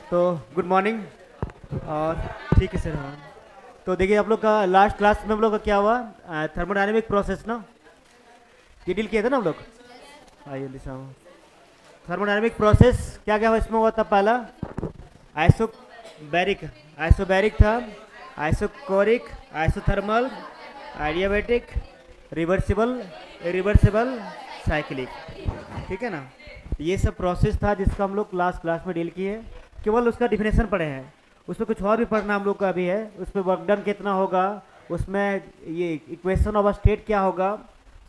तो good morning. और ठीक है सर। हाँ, तो देखिए आप लोग का लास्ट क्लास में हम लोग का क्या हुआ, थर्मोडायनेमिक प्रोसेस ना, ये डील किया था ना हम लोग। आइए लिखा थर्मोडायनेमिक प्रोसेस क्या क्या हुआ इसमें हुआ था। पहला आइसोबैरिक, आइसोबैरिक था, isochoric, isothermal, adiabatic, reversible, reversible, cyclic. ठीक है ना। ये सब प्रोसेस था जिसका हम लोग लास्ट क्लास में डील किए। केवल उसका डिफिनेशन पढ़े हैं, उसमें कुछ और भी पढ़ना हम लोग का अभी है। उसमें वर्क डन कितना होगा, उसमें ये इक्वेशन ऑफ स्टेट क्या होगा,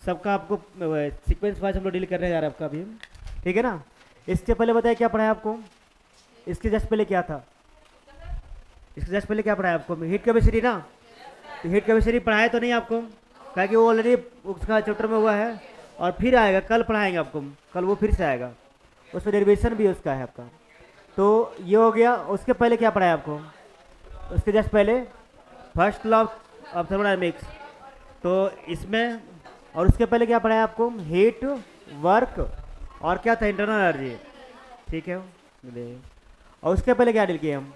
सबका आपको सीक्वेंस वाइज हम लोग डील करने जा रहे हैं आपका अभी। ठीक है ना। इसके पहले बताया क्या पढ़ा है आपको, इसके जस्ट पहले क्या था, इसके जस्ट पहले क्या पढ़ा है आपको, हीट कैपेसिटी ना। तो हीट कैपेसिटी पढ़ाए तो नहीं आपको, क्या कि वो ऑलरेडी उसका चैप्टर में हुआ है। और फिर आएगा कल पढ़ाएंगे आपको, कल वो फिर से आएगा, उसमें डेरिवेशन भी उसका है आपका। तो ये हो गया। उसके पहले क्या पढ़ा है आपको, उसके जस्ट पहले फर्स्ट लॉ ऑफ थर्मोडायनेमिक्स। तो इसमें, और उसके पहले क्या पढ़ा है आपको, हीट, वर्क, और क्या था, इंटरनल एनर्जी। ठीक है। और उसके पहले क्या डील किए हम,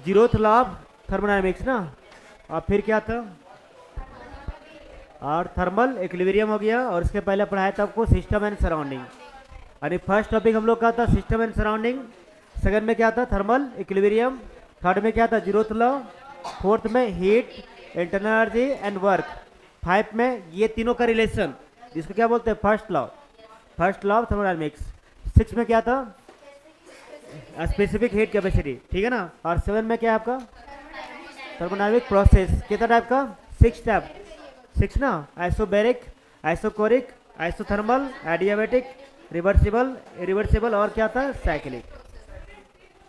जीरोथ लॉ ऑफ थर्मोडायनेमिक्स ना। और फिर क्या था, और थर्मल इक्विलिब्रियम हो गया। और उसके पहले पढ़ाया था आपको सिस्टम एंड सराउंडिंग, यानी फर्स्ट टॉपिक हम लोग का था सिस्टम एंड सराउंडिंग, सेकंड में क्या था थर्मल इक्विलिब्रियम, थर्ड में क्या था जीरोथ लॉ, फोर्थ में heat, internal energy and work, five में ये तीनों का रिलेशन जिसको क्या बोलते हैं first law, first law of thermodynamics. Six में क्या था, स्पेसिफिक हीट कैपेसिटी। ठीक है ना। और सेवन में क्या है आपका, थर्मोडायनेमिक प्रोसेस। कितना टाइप का, सिक्स टाइप, सिक्स ना। Isobaric, isochoric, isothermal, adiabatic, reversible, reversible, और क्या था, साइक्लिक।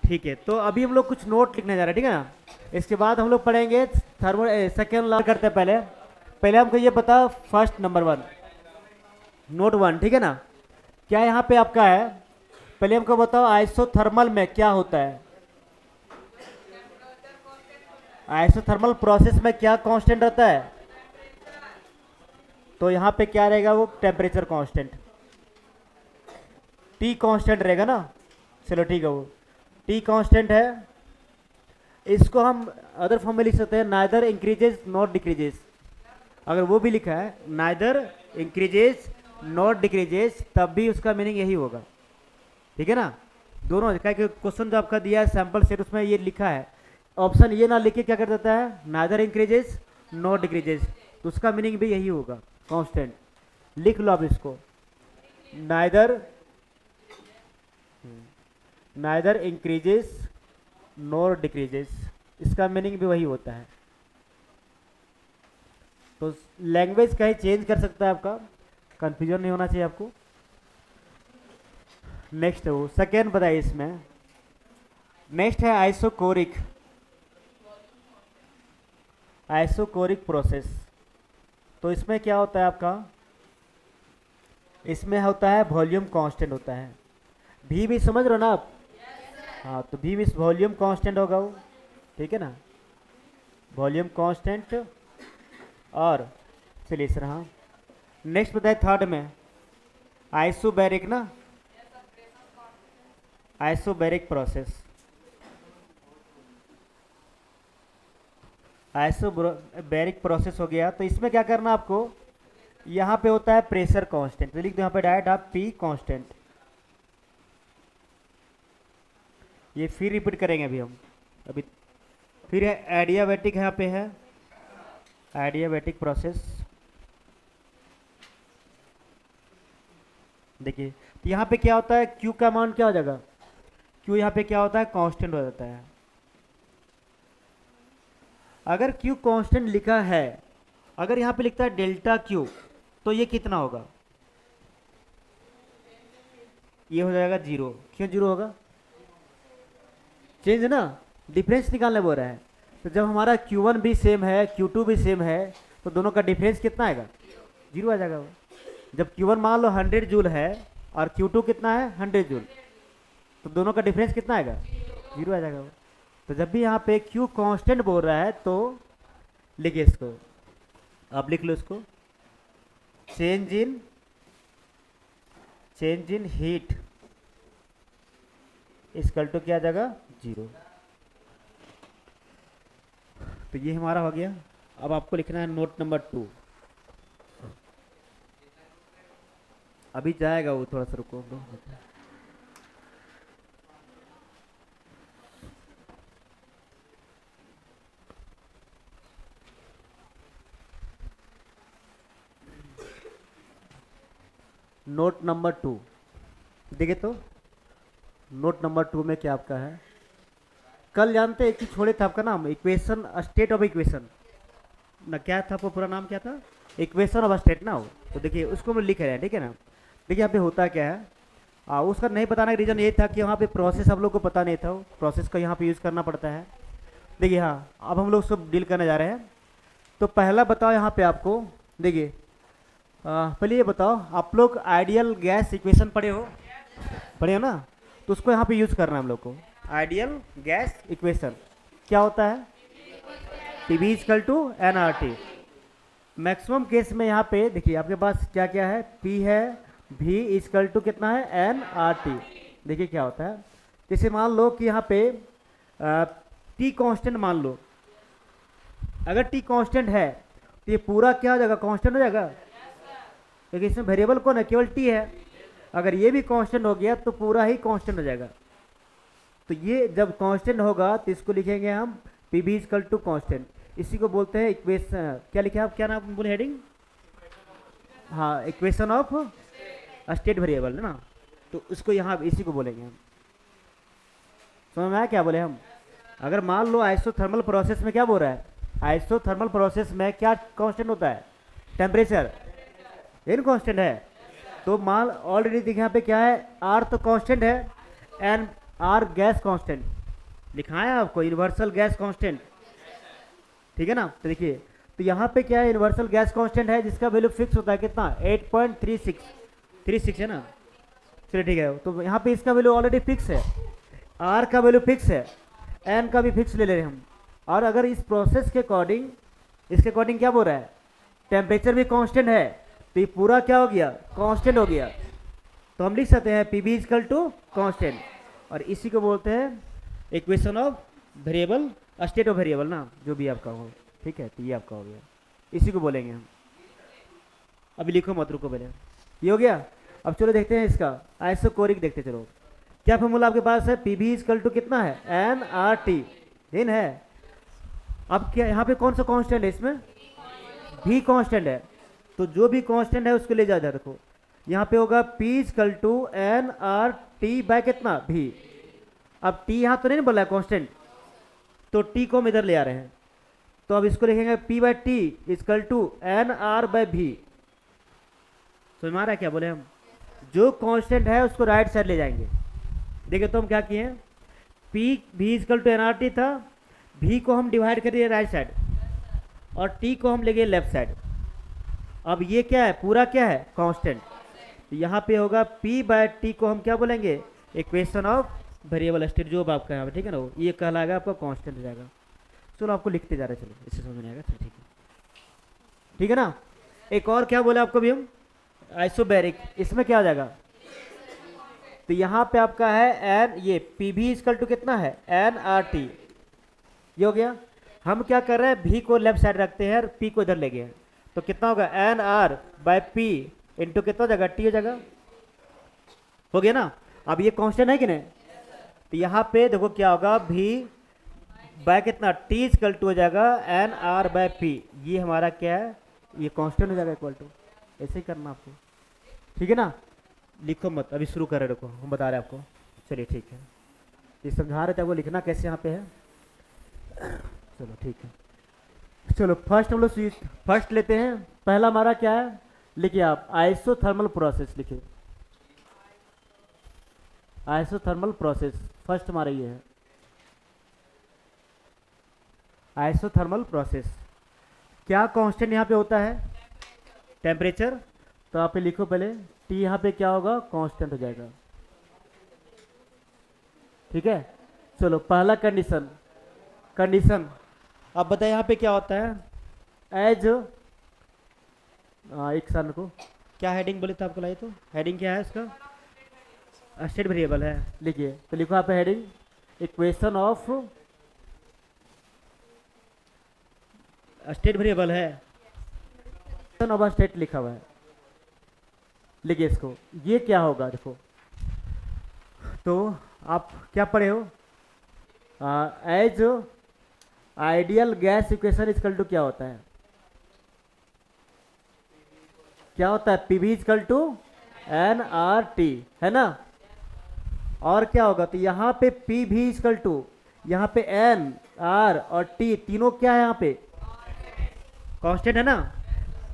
ठीक है। तो अभी हम लोग कुछ नोट लिखने जा रहे हैं, ठीक है ना। इसके बाद हम लोग पढ़ेंगे थर्मो सेकेंड लॉ करते हैं। पहले पहले हमको ये पता, first number one, note one, ठीक है ना। क्या यहाँ पे आपका है, पहले हमको बताओ आइसोथर्मल में क्या होता है, आइसोथर्मल प्रोसेस में क्या कांस्टेंट रहता है। तो यहाँ पे क्या रहेगा, वो टेम्परेचर कांस्टेंट, टी कांस्टेंट रहेगा ना। चलो ठीक है, वो टी कांस्टेंट है। इसको हम अदर फॉर्म में लिख सकते हैं, नाइदर इंक्रीजेज नॉट डिक्रीजेज। अगर वो भी लिखा है नाइदर इंक्रीजेज नॉट डिक्रीजेज, तब भी उसका मीनिंग यही होगा। ठीक है ना। दोनों क्या, क्वेश्चन जो आपका दिया है सैंपल सेट, उसमें ये लिखा है, ऑप्शन ये ना लिख के क्या कर देता है, नाइदर इंक्रीजेज नॉट डिक्रीजेज, तो उसका मीनिंग भी यही होगा, कांस्टेंट। लिख लो आप इसको, neither, neither increases nor decreases, इसका मीनिंग भी वही होता है। तो लैंग्वेज कहीं चेंज कर सकता है आपका, कंफ्यूजन नहीं होना चाहिए आपको। नेक्स्ट है वो सेकेंड बताइए इसमें। नेक्स्ट है आइसोकोरिक, आइसोकोरिक प्रोसेस। तो इसमें क्या होता है आपका, इसमें होता है वॉल्यूम कांस्टेंट होता है। भी समझ रहे हो ना आप। हाँ, तो भी मिस वॉल्यूम कांस्टेंट होगा वो। ठीक है ना, वॉल्यूम कांस्टेंट। और चलिए सर, हाँ नेक्स्ट बताए थर्ड में, आइसोबैरिक ना, आइसोबैरिक प्रोसेस, आइसोबैरिक प्रोसेस हो गया। तो इसमें क्या करना आपको, यहाँ पे होता है प्रेशर कांस्टेंट, तो लिख दो यहाँ पे डायरेक्ट आप पी कांस्टेंट। ये फिर रिपीट करेंगे अभी हम, अभी फिर है एडियाबैटिक, यहाँ पे है एडियाबैटिक प्रोसेस। देखिए, तो यहाँ पे क्या होता है, क्यू का मान क्या हो जाएगा, क्यू यहाँ पे क्या होता है, कांस्टेंट हो जाता है। अगर क्यू कांस्टेंट लिखा है, अगर यहाँ पे लिखता है डेल्टा क्यू, तो ये कितना होगा, ये हो जाएगा जीरो। क्यों जीरो होगा, चेंज है ना, डिफरेंस निकालने बोल रहा है। तो जब हमारा Q1 भी सेम है, Q2 भी सेम है, तो दोनों का डिफरेंस कितना आएगा, जीरो आ जाएगा वो। जब Q1 मान लो 100 जूल है और Q2 कितना है 100 जूल, तो दोनों का डिफरेंस कितना आएगा, जीरो आ जाएगा वो। तो जब भी यहाँ पे Q कांस्टेंट बोल रहा है, तो लिखिए इसको, आप लिख लो इसको, change in heat equal to क्या आ जाएगा 0। तो ये हमारा हो गया। अब आपको लिखना है नोट नंबर 2। अभी जाएगा वो, थोड़ा सा रुको ब्रो। नोट नंबर 2 देखिए तो, नोट नंबर 2 में क्या आपका है, कल जानते एक चीज छोड़े थे, आपका नाम इक्वेशन स्टेट ऑफ इक्वेशन ना, क्या था आपका पूरा नाम क्या था, इक्वेशन ऑफ स्टेट ना हो। तो देखिए उसको हम लिख रहे हैं, ठीक है ना। देखिए यहाँ पे होता क्या है, उसका नहीं बताने का रीज़न ये था कि यहाँ पे प्रोसेस हम लोग को पता नहीं था, प्रोसेस का यहाँ पे यूज़ करना पड़ता है। देखिए हाँ, अब हम लोग सब डील करने जा रहे हैं। तो पहला बताओ यहाँ पे आपको, देखिए पहले ये बताओ, आप लोग आइडियल गैस इक्वेशन पढ़े हो ना, तो उसको यहाँ पे यूज़ करना है हम लोग को। आइडियल गैस इक्वेशन क्या होता है, PV equal to NRT. Maximum case में यहाँ पे देखिए आपके पास क्या क्या है, पी है, भी इक्वल टू कितना है एनआरटी। देखिए क्या होता है, जैसे मान लो कि यहाँ पे टी कांस्टेंट मान लो, अगर टी कांस्टेंट है तो ये पूरा क्या हो जाएगा, कांस्टेंट हो जाएगा, क्योंकि इसमें वेरिएबल कौन है, केवल टी है। अगर ये भी कांस्टेंट हो गया तो पूरा ही कांस्टेंट हो जाएगा। तो ये जब कांस्टेंट होगा तो इसको लिखेंगे हम P V equal to constant. इसी को बोलते हैं इक्वेशन, क्या लिखे आप, क्या नाम बोले हेडिंग, हाँ इक्वेशन ऑफ स्टेट वेरिएबल है ना। तो उसको यहाँ इसी को बोलेंगे हम। समझ में आया क्या बोले हम। अगर मान लो आइसोथर्मल प्रोसेस में क्या बोल रहा है, आइसोथर्मल प्रोसेस में क्या कांस्टेंट होता है, टेम्परेचर, इन कांस्टेंट है। तो मान ऑलरेडी देखिए यहाँ पे क्या है, आर तो कांस्टेंट है, एंड आर गैस कांस्टेंट लिखा है आपको, यूनिवर्सल गैस कांस्टेंट, ठीक है ना। तो देखिए, तो यहाँ पे क्या है, यूनिवर्सल गैस कांस्टेंट है जिसका वैल्यू फिक्स होता है कितना, 8.36 है ना। चलिए ठीक है, तो यहाँ पे इसका वैल्यू ऑलरेडी फिक्स है, आर का वैल्यू फिक्स है, एन का भी फिक्स ले रहे हैं हम। और अगर इस प्रोसेस के अकॉर्डिंग, इसके अकॉर्डिंग क्या बोल रहा है, टेम्परेचर भी कांस्टेंट है, तो ये पूरा क्या हो गया, कांस्टेंट हो गया। तो हम लिख सकते हैं P V equal to constant, और इसी को बोलते हैं equation of variable, state of variable ना, जो भी आपका हो, ठीक है। तो ये आपका हो गया, इसी को बोलेंगे हम। अभी लिखो मत, रुको पहले, ये हो गया। अब चलो देखते हैं इसका आइसोकोरिक, देखते चलो क्या फॉर्मूला आपके पास है, पी बी इक्वल टू कितना है, एन आर टी, इन है। अब क्या यहाँ पे कौन सा कांस्टेंट है, इसमें भी कांस्टेंट है, तो जो भी कांस्टेंट है उसको ले जा देखो, यहाँ पे होगा P equal to N R T by कितना, भी। अब टी यहाँ तो नहीं बोला है कांस्टेंट, तो टी को हम इधर ले आ रहे हैं, तो अब इसको लिखेंगे P by T equal to N R by V. समझ में आ रहा है क्या बोले हम, जो कांस्टेंट है उसको राइट साइड ले जाएंगे। देखिए तो हम क्या किए हैं, P V equal to N R T था, भी को हम डिवाइड करिए राइट साइड, और टी को हम ले गए लेफ्ट साइड। अब ये क्या है, पूरा क्या है, कांस्टेंट। तो यहाँ पे होगा पी बाय टी को हम क्या बोलेंगे, इक्वेशन ऑफ वेरिएबल स्टेट, जो आपका यहाँ पे, ठीक है ना, वो ये कहलाएगा आपका कांस्टेंट हो जाएगा। चलो आपको लिखते जा रहे हैं, चलो इससे समझ में आएगा, चलो ठीक है, ठीक है ना। एक और क्या बोले आपको भी हम, आइसोबैरिक, इसमें क्या आ जाएगा, तो यहाँ पे आपका है एन, ये पी भी इक्वल टू कितना है, एन आर टी, ये हो गया। हम क्या कर रहे हैं, भी को लेफ्ट साइड रखते हैं और पी को इधर ले गए, तो कितना होगा, N R by P into कितना हो जाएगा, टी हो जाएगा, हो गया ना। अब ये कांस्टेंट है कि नहीं, तो यहाँ पे देखो क्या होगा, भी बाय कितना, टी इक्वल टू हो जाएगा एन आर बाय पी, ये हमारा क्या है, ये कांस्टेंट हो जाएगा इक्वल टू। ऐसे ही करना आपको, ठीक है ना। लिखो मत, अभी शुरू कर रहे, देखो हम बता रहे हैं आपको। चलिए ठीक है, ये समझा रहे थे, वो लिखना कैसे यहाँ पे है। चलो ठीक है, चलो फर्स्ट हम लोग फर्स्ट लेते हैं। पहला हमारा क्या है, लिखिए आप आइसोथर्मल प्रोसेस, लिखिए आइसोथर्मल प्रोसेस, फर्स्ट हमारा ये है आइसोथर्मल प्रोसेस। क्या कांस्टेंट यहाँ पे होता है, टेम्परेचर, तो आप पे लिखो पहले, टी यहाँ पे क्या होगा, कांस्टेंट हो जाएगा, ठीक है। चलो पहला कंडीशन, अब बताइए यहाँ पे क्या होता है, एज एक सन को क्या हेडिंग बोले थे आपको, लाई तो हेडिंग क्या है इसका, स्टेट वेरिएबल है, लिखिए तो लिखो यहाँ पे heading equation of state variable है, इक्वेशन ऑफ स्टेट लिखा हुआ है, लिखिए इसको। ये क्या होगा देखो, तो आप क्या पढ़े हो, as ideal gas equation equal to क्या होता है, क्या होता है, PV equal to N R T, है ना। और क्या होगा, तो यहाँ पे पी भी इक्वल टू, यहाँ पे एन आर और टी तीनों क्या है, यहाँ पे कांस्टेंट है ना।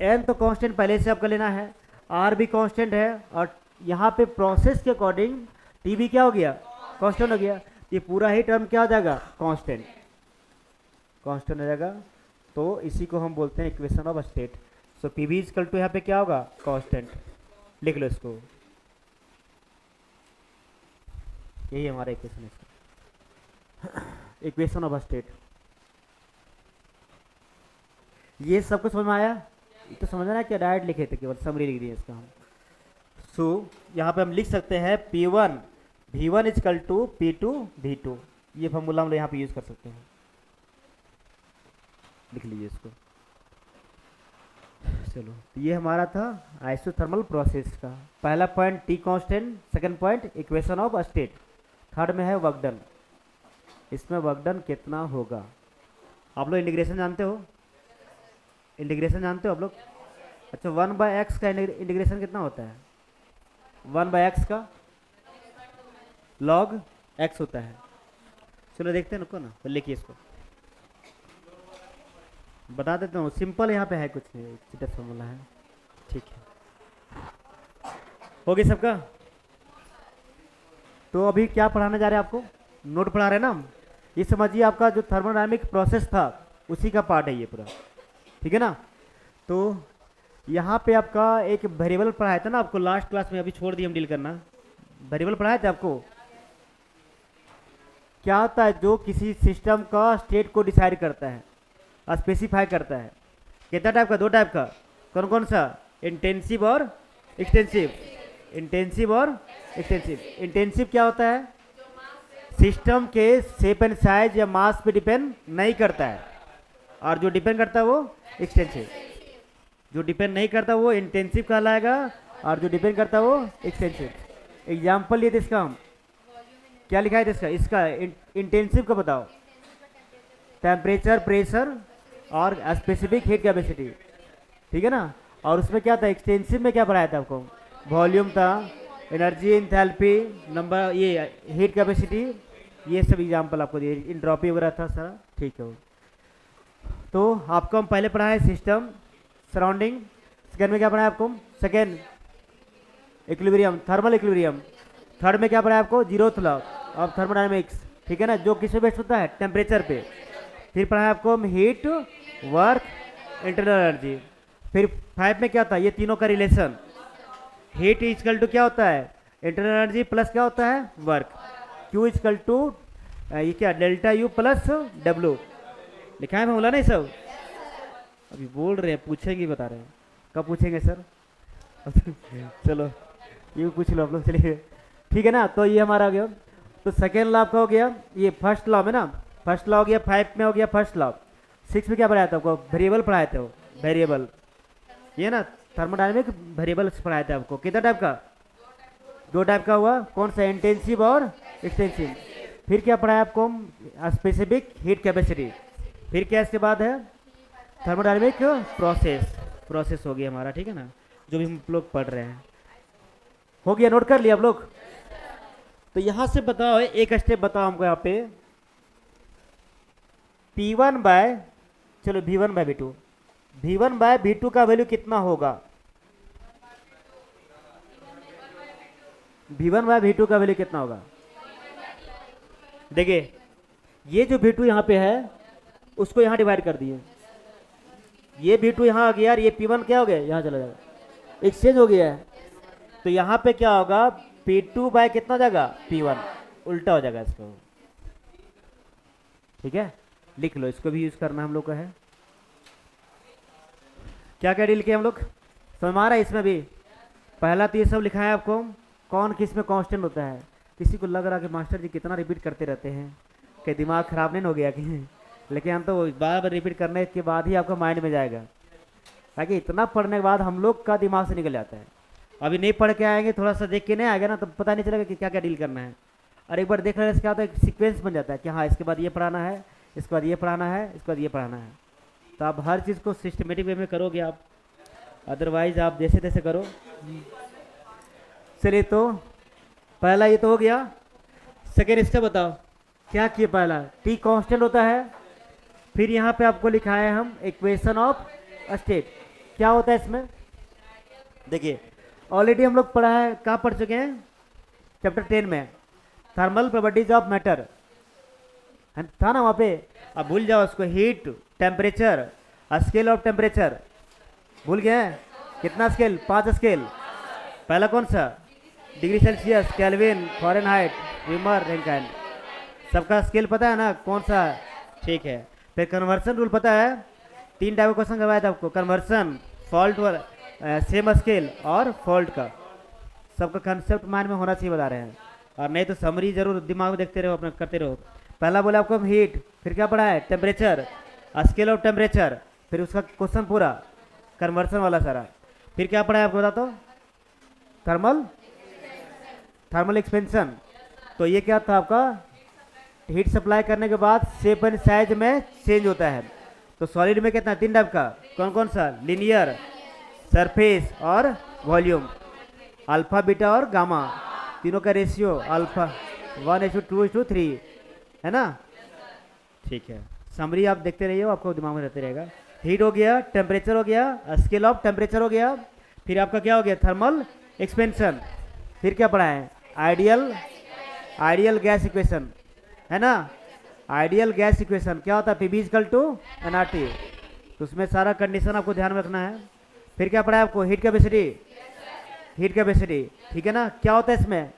एन तो कांस्टेंट पहले से आपका लेना है, आर भी कांस्टेंट है, और यहाँ पे प्रोसेस के अकॉर्डिंग टी भी क्या हो गया, कांस्टेंट हो गया। ये पूरा ही टर्म क्या हो जाएगा, कांस्टेंट, कांस्टेंट हो जाएगा। तो इसी को हम बोलते हैं equation of state. So P V equal to यहाँ पे क्या होगा, कांस्टेंट, लिख लो इसको, यही हमारा इक्वेशन है, इक्वेशन ऑफ स्टेट। ये सब कुछ समझ में आया, तो समझना है क्या, डायरेक्ट लिखे थे, केवल समरी लिख दिए इसका हम। सो यहाँ पे हम लिख सकते हैं P1 V1 equal to P2 V2, ये फॉर्मूला हम यहाँ पे यूज कर सकते हैं, लिख लीजिए इसको। चलो ये हमारा था आइसोथर्मल प्रोसेस का पहला point, T constant, second point equation of state, third में है वर्क डन। इसमें वर्क डन कितना होगा, आप लोग इंटीग्रेशन जानते हो, इंटीग्रेशन जानते हो आप लोग। अच्छा 1/x का इंटीग्रेशन कितना होता है, 1/x का log x होता है। चलो देखते हैं, रुको ना, तो लिखिए इसको, बता देता हूँ, सिंपल यहाँ पे है, कुछ नहीं, सीधा फॉर्मूला है, ठीक है, हो गया सबका। तो अभी क्या पढ़ाने जा रहे हैं आपको, नोट पढ़ा रहे हैं ना हम। ये समझिए आपका जो थर्मोडायनामिक प्रोसेस था उसी का पार्ट है ये पूरा, ठीक है ना। तो यहाँ पे आपका एक वेरिएबल पढ़ाया था ना आपको लास्ट क्लास में, अभी छोड़ दिए हम डील करना, वेरिएबल पढ़ाए थे आपको। क्या होता है, जो किसी सिस्टम का स्टेट को डिसाइड करता है, स्पेसिफाई करता है। कितना टाइप का, दो टाइप का, कौन कौन सा, इंटेंसिव और एक्सटेंसिव, इंटेंसिव और एक्सटेंसिव। इंटेंसिव क्या होता है, सिस्टम के शेप एंड साइज या मास पे डिपेंड नहीं करता है, और जो डिपेंड करता है वो एक्सटेंसिव। जो डिपेंड नहीं करता वो इंटेंसिव कहलाएगा, और जो डिपेंड करता है वो एक्सटेंसिव। एग्जाम्पल ये इसका हम क्या लिखा है इसका, इसका इंटेंसिव का बताओ, टेम्परेचर, प्रेशर और स्पेसिफिक हीट कैपेसिटी, ठीक है ना। और उसमें क्या था, एक्सटेंसिव में क्या पढ़ाया था आपको, वॉल्यूम था, एनर्जी, इंथैल्पी, नंबर, ये हीट कैपेसिटी, ये सब एग्जाम्पल आपको दिए, इंट्रोपी वगैरह था सारा, ठीक है। तो आपको हम पहले पढ़ा है सिस्टम, सराउंडिंग, सेकेंड में क्या पढ़ा है आपको, second equilibrium, thermal equilibrium, third में क्या पढ़ा है आपको, जीरोथ लॉ ऑफ थर्मोडायनेमिक्स, ठीक है ना, जो किस पे बेस्ड होता है, टेम्परेचर पे। फिर पढ़ा है आपको हीट, वर्क, इंटरनल एनर्जी। फिर 5 में क्या था, ये तीनों का रिलेशन, हीट इक्वल टू क्या होता है, इंटरनल एनर्जी प्लस क्या होता है, वर्क, क्यू इक्वल टू ये क्या, डेल्टा यू प्लस डब्ल्यू, लिखा है फॉर्मूला नहीं सब, अभी बोल रहे हैं, पूछेंगे, बता रहे हैं, कब पूछेंगे सर चलो ये पूछ लो आप लोग, चलिए ठीक है ना। तो ये हमारा हो गया, तो सेकेंड लॉ आपका हो गया, ये फर्स्ट लॉ में ना, फर्स्ट लॉ हो गया, 5 में हो गया फर्स्ट लॉ। 6 में क्या पढ़ाया था आपको, वेरिएबल पढ़ाए थे, वो वेरिएबल, ये ना थर्मोडायनेमिक वेरिएबल पढ़ाए थे आपको। कितना टाइप का, दो टाइप का हुआ, कौन सा, इंटेंसिव और एक्सटेंसिव। फिर क्या पढ़ाया आपको, स्पेसिफिक हीट कैपेसिटी। फिर क्या इसके बाद है, थर्मोडायनेमिक प्रोसेस हो गया हमारा, ठीक है ना, जो भी हम लोग पढ़ रहे हैं, हो गया, नोट कर लिया आप लोग। तो यहां से बताओ, एक स्टेप बताओ हमको यहाँ पे, P1 बाय, चलो V1 bye V2, V1 bye V2 का वैल्यू कितना होगा, V1 बाय V2 का वैल्यू कितना होगा। देखिए ये जो V2 यहाँ पे है उसको यहाँ डिवाइड कर दिए, ये V2 यहाँ आ गया, और ये P1 क्या हो गया, यहाँ चला जाएगा, एक्सचेंज हो गया है। तो यहाँ पे क्या होगा, P2 बाय कितना हो जाएगा, P1, उल्टा हो जाएगा इसको, ठीक है, लिख लो, इसको भी यूज करना हम लोग का है। क्या क्या डील किया हम लोग, समझ में आ रहा है, इसमें भी पहला तो ये सब लिखा है आपको, कौन किस में कांस्टेंट होता है। किसी को लग रहा कि मास्टर जी कितना रिपीट करते रहते हैं, कि दिमाग खराब नहीं हो गया कि, लेकिन हम तो बार बार रिपीट करने के बाद ही आपका माइंड में जाएगा, ताकि इतना पढ़ने के बाद हम लोग का दिमाग से निकल जाता है। अभी नहीं पढ़ के आएंगे, थोड़ा सा देख के नहीं आएगा ना, तो पता नहीं चलेगा कि क्या क्या डील करना है। और एक बार देख लेने से क्या होता है, एक सीक्वेंस बन जाता है कि हाँ इसके बाद ये पढ़ाना है, इसके बाद ये पढ़ाना है, इसके बाद ये पढ़ाना है। तो आप हर चीज़ को सिस्टमेटिक वे में करोगे आप, अदरवाइज आप जैसे तैसे करो। चलिए, तो पहला ये तो हो गया। सेकेंड स्टेप बताओ क्या किए। पहला टी कांस्टेंट होता है, फिर यहाँ पे आपको लिखा है हम इक्वेशन ऑफ स्टेट। क्या होता है इसमें, देखिए ऑलरेडी हम लोग पढ़ा है, कहाँ पढ़ चुके हैं, चैप्टर 10 में, थर्मल प्रॉपर्टीज ऑफ मैटर था ना वहाँ पे। अब भूल जाओ उसको, heat, temperature, scale of temperature भूल गए हैं। कितना स्केल, 5 स्केल। पहला कौन सा, degree Celsius, kelvin, Fahrenheit, Weimar, Rankine. सबका स्केल पता है ना कौन सा, ठीक है। फिर कन्वर्सन रूल पता है, 3 टाइप का क्वेश्चन करवाया था आपको, कन्वर्सन, फॉल्ट, सेम स्केल और फॉल्ट का। सबका कंसेप्ट माइंड में होना चाहिए बता रहे हैं, और नहीं तो समरी जरूर दिमाग में देखते रहो, अपना करते रहो। पहला बोला आपको हम हीट, फिर क्या पढ़ा है, टेम्परेचर, स्केल ऑफ टेम्परेचर, फिर उसका क्वेश्चन पूरा कन्वर्सन वाला सारा। फिर क्या पढ़ा है आपको बता तो, थर्मल एक्सपेंशन। तो ये क्या था आपका, हीट सप्लाई करने के बाद शेप एंड साइज में चेंज होता है। तो सॉलिड में कितना, 3 टाइप का, कौन कौन सा, लीनियर, सरफेस और वॉल्यूम। अल्फा, बीटा और गामा, तीनों का रेशियो अल्फा 1:2:3 है ना, ठीक है। समरी आप देखते रहिए, आपको दिमाग में रहते रहेगा। हीट हो गया, टेम्परेचर हो गया, स्केल ऑफ टेम्परेचर हो गया, फिर आपका क्या हो गया, थर्मल एक्सपेंशन। फिर क्या पढ़ा है, आइडियल गैस इक्वेशन है ना। आइडियल गैस इक्वेशन क्या होता है, P V equal to nRT। तो उसमें सारा कंडीशन आपको ध्यान में रखना है। फिर क्या पढ़ा है आपको, हीट कैपेसिटी, ठीक है ना। क्या होता है इसमें,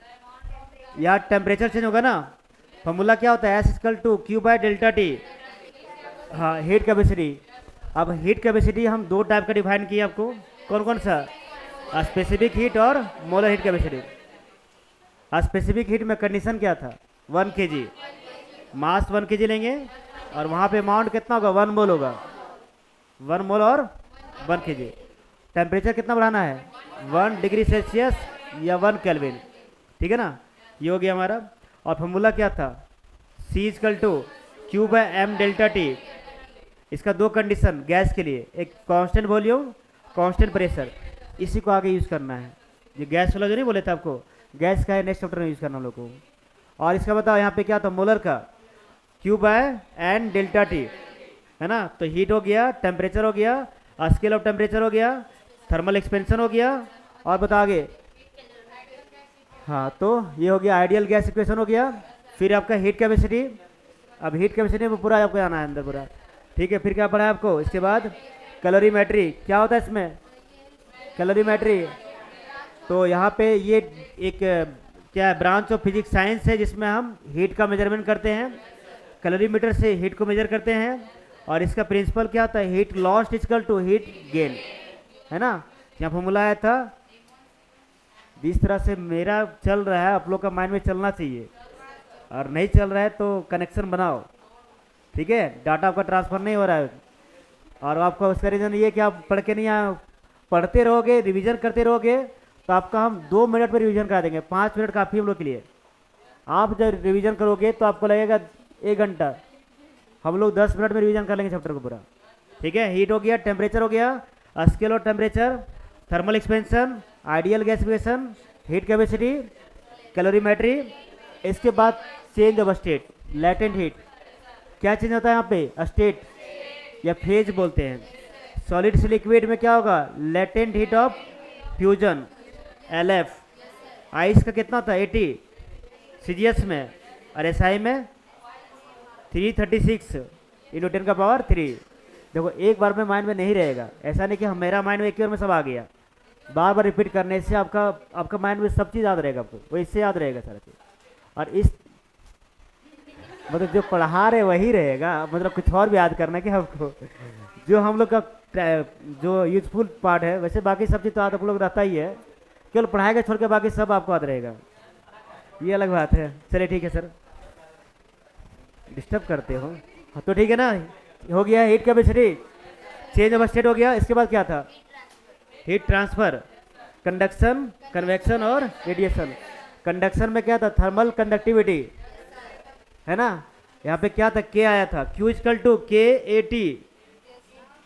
यार टेम्परेचर चेंज होगा ना, फॉर्मूला क्या होता है, S=Q/ΔT। हाँ, हीट कैपेसिटी। अब हीट कैपेसिटी हम 2 टाइप का डिफाइन किए आपको, कौन कौन सा, स्पेसिफिक हीट और molar heat capacity. Specific heat में कंडीशन क्या था, 1 kg, मास 1 kg लेंगे, और वहाँ पे अमाउंट कितना होगा, 1 मोल होगा, 1 मोल और 1 kg। टेम्परेचर कितना बढ़ाना है, 1 डिग्री सेल्सियस या 1 केल्विन, ठीक है ना। ये हो गया हमारा। और फॉर्मूला क्या था, C=Q/m∆T। इसका 2 कंडीशन गैस के लिए, एक कांस्टेंट वॉल्यूम, कांस्टेंट प्रेशर, इसी को आगे यूज़ करना है। ये गैस वाला जो नहीं बोले थे आपको, गैस का है, नेक्स्ट चैप्टर में यूज़ करना हम लोग को। और इसका बताओ यहाँ पे क्या था, मोलर का Q/n∆T है ना। तो हीट हो गया, टेम्परेचर हो गया, स्केल ऑफ टेम्परेचर हो गया, थर्मल एक्सपेंशन हो गया, और बता आगे। हाँ, तो ये हो गया आइडियल गैस इक्वेशन हो गया। फिर आपका हीट कैपेसिटी, अब हीट कैपेसिटी में पूरा आपको आना है अंदर पूरा, ठीक है। फिर क्या पढ़ा है आपको, इसके बाद कैलोरीमेट्री। क्या होता है इसमें, कैलोरीमेट्री। तो यहाँ पे ये एक क्या ब्रांच ऑफ फिजिक्स साइंस है, जिसमें हम हीट का मेजरमेंट करते हैं, कैलोरीमीटर से हीट को मेजर करते हैं। और इसका प्रिंसिपल क्या होता है, heat lost equal to heat gain, है ना। यहाँ फॉर्मूला आया था। जिस तरह से मेरा चल रहा है, आप लोग का माइंड में चलना चाहिए, और नहीं चल रहा है तो कनेक्शन बनाओ, ठीक है। डाटा आपका ट्रांसफर नहीं हो रहा है, और आपका उसका रीज़न ये कि आप पढ़ के नहीं आए, पढ़ते रहोगे, रिवीजन करते रहोगे, तो आपका हम 2 मिनट में रिवीजन करा देंगे, 5 मिनट काफ़ी हम लोग के लिए। आप जब रिवीजन करोगे तो आपको लगेगा 1 घंटा, हम लोग 10 मिनट में रिवीजन कर लेंगे चैप्टर को पूरा, ठीक है। हीट हो गया, टेम्परेचर हो गया, स्केल और temperature, thermal expansion, ideal gas equation, heat capacity, calorimetry. इसके बाद change of state, latent heat. क्या चेंज होता है यहाँ पे, स्टेट या फेज बोलते हैं। सॉलिड से लिक्विड में क्या होगा, latent heat of fusion, LF। Ice का कितना था, 80 CGS में, और SI में 336 × 10⁻3। देखो एक बार में माइंड में नहीं रहेगा, ऐसा नहीं कि हम मेरा माइंड में एक बार में सब आ गया। बार बार रिपीट करने से आपका माइंड में सब चीज़ याद रहेगा, आपको वो इससे याद रहेगा सारा चीज़। और इस मतलब जो पढ़ा रहे वही रहेगा, मतलब कुछ और भी याद करना कि हमको जो हम लोग का जो यूजफुल पार्ट है, वैसे बाकी सब चीज़ तो आप लोग रहता ही है, केवल पढ़ाई का छोड़ के बाकी सब आपको याद रहेगा, ये अलग बात है। चलिए ठीक है सर, डिस्टर्ब करते हो। हाँ तो ठीक है ना, हो गया heat capacity, change of state हो गया। इसके बाद क्या था, हीट ट्रांसफर, कंडक्शन, कन्वेक्शन और रेडिएशन। कंडक्शन में क्या था, थर्मल कंडक्टिविटी, है ना। यहाँ पे क्या था, के आया था, Q इक्वल टू के A T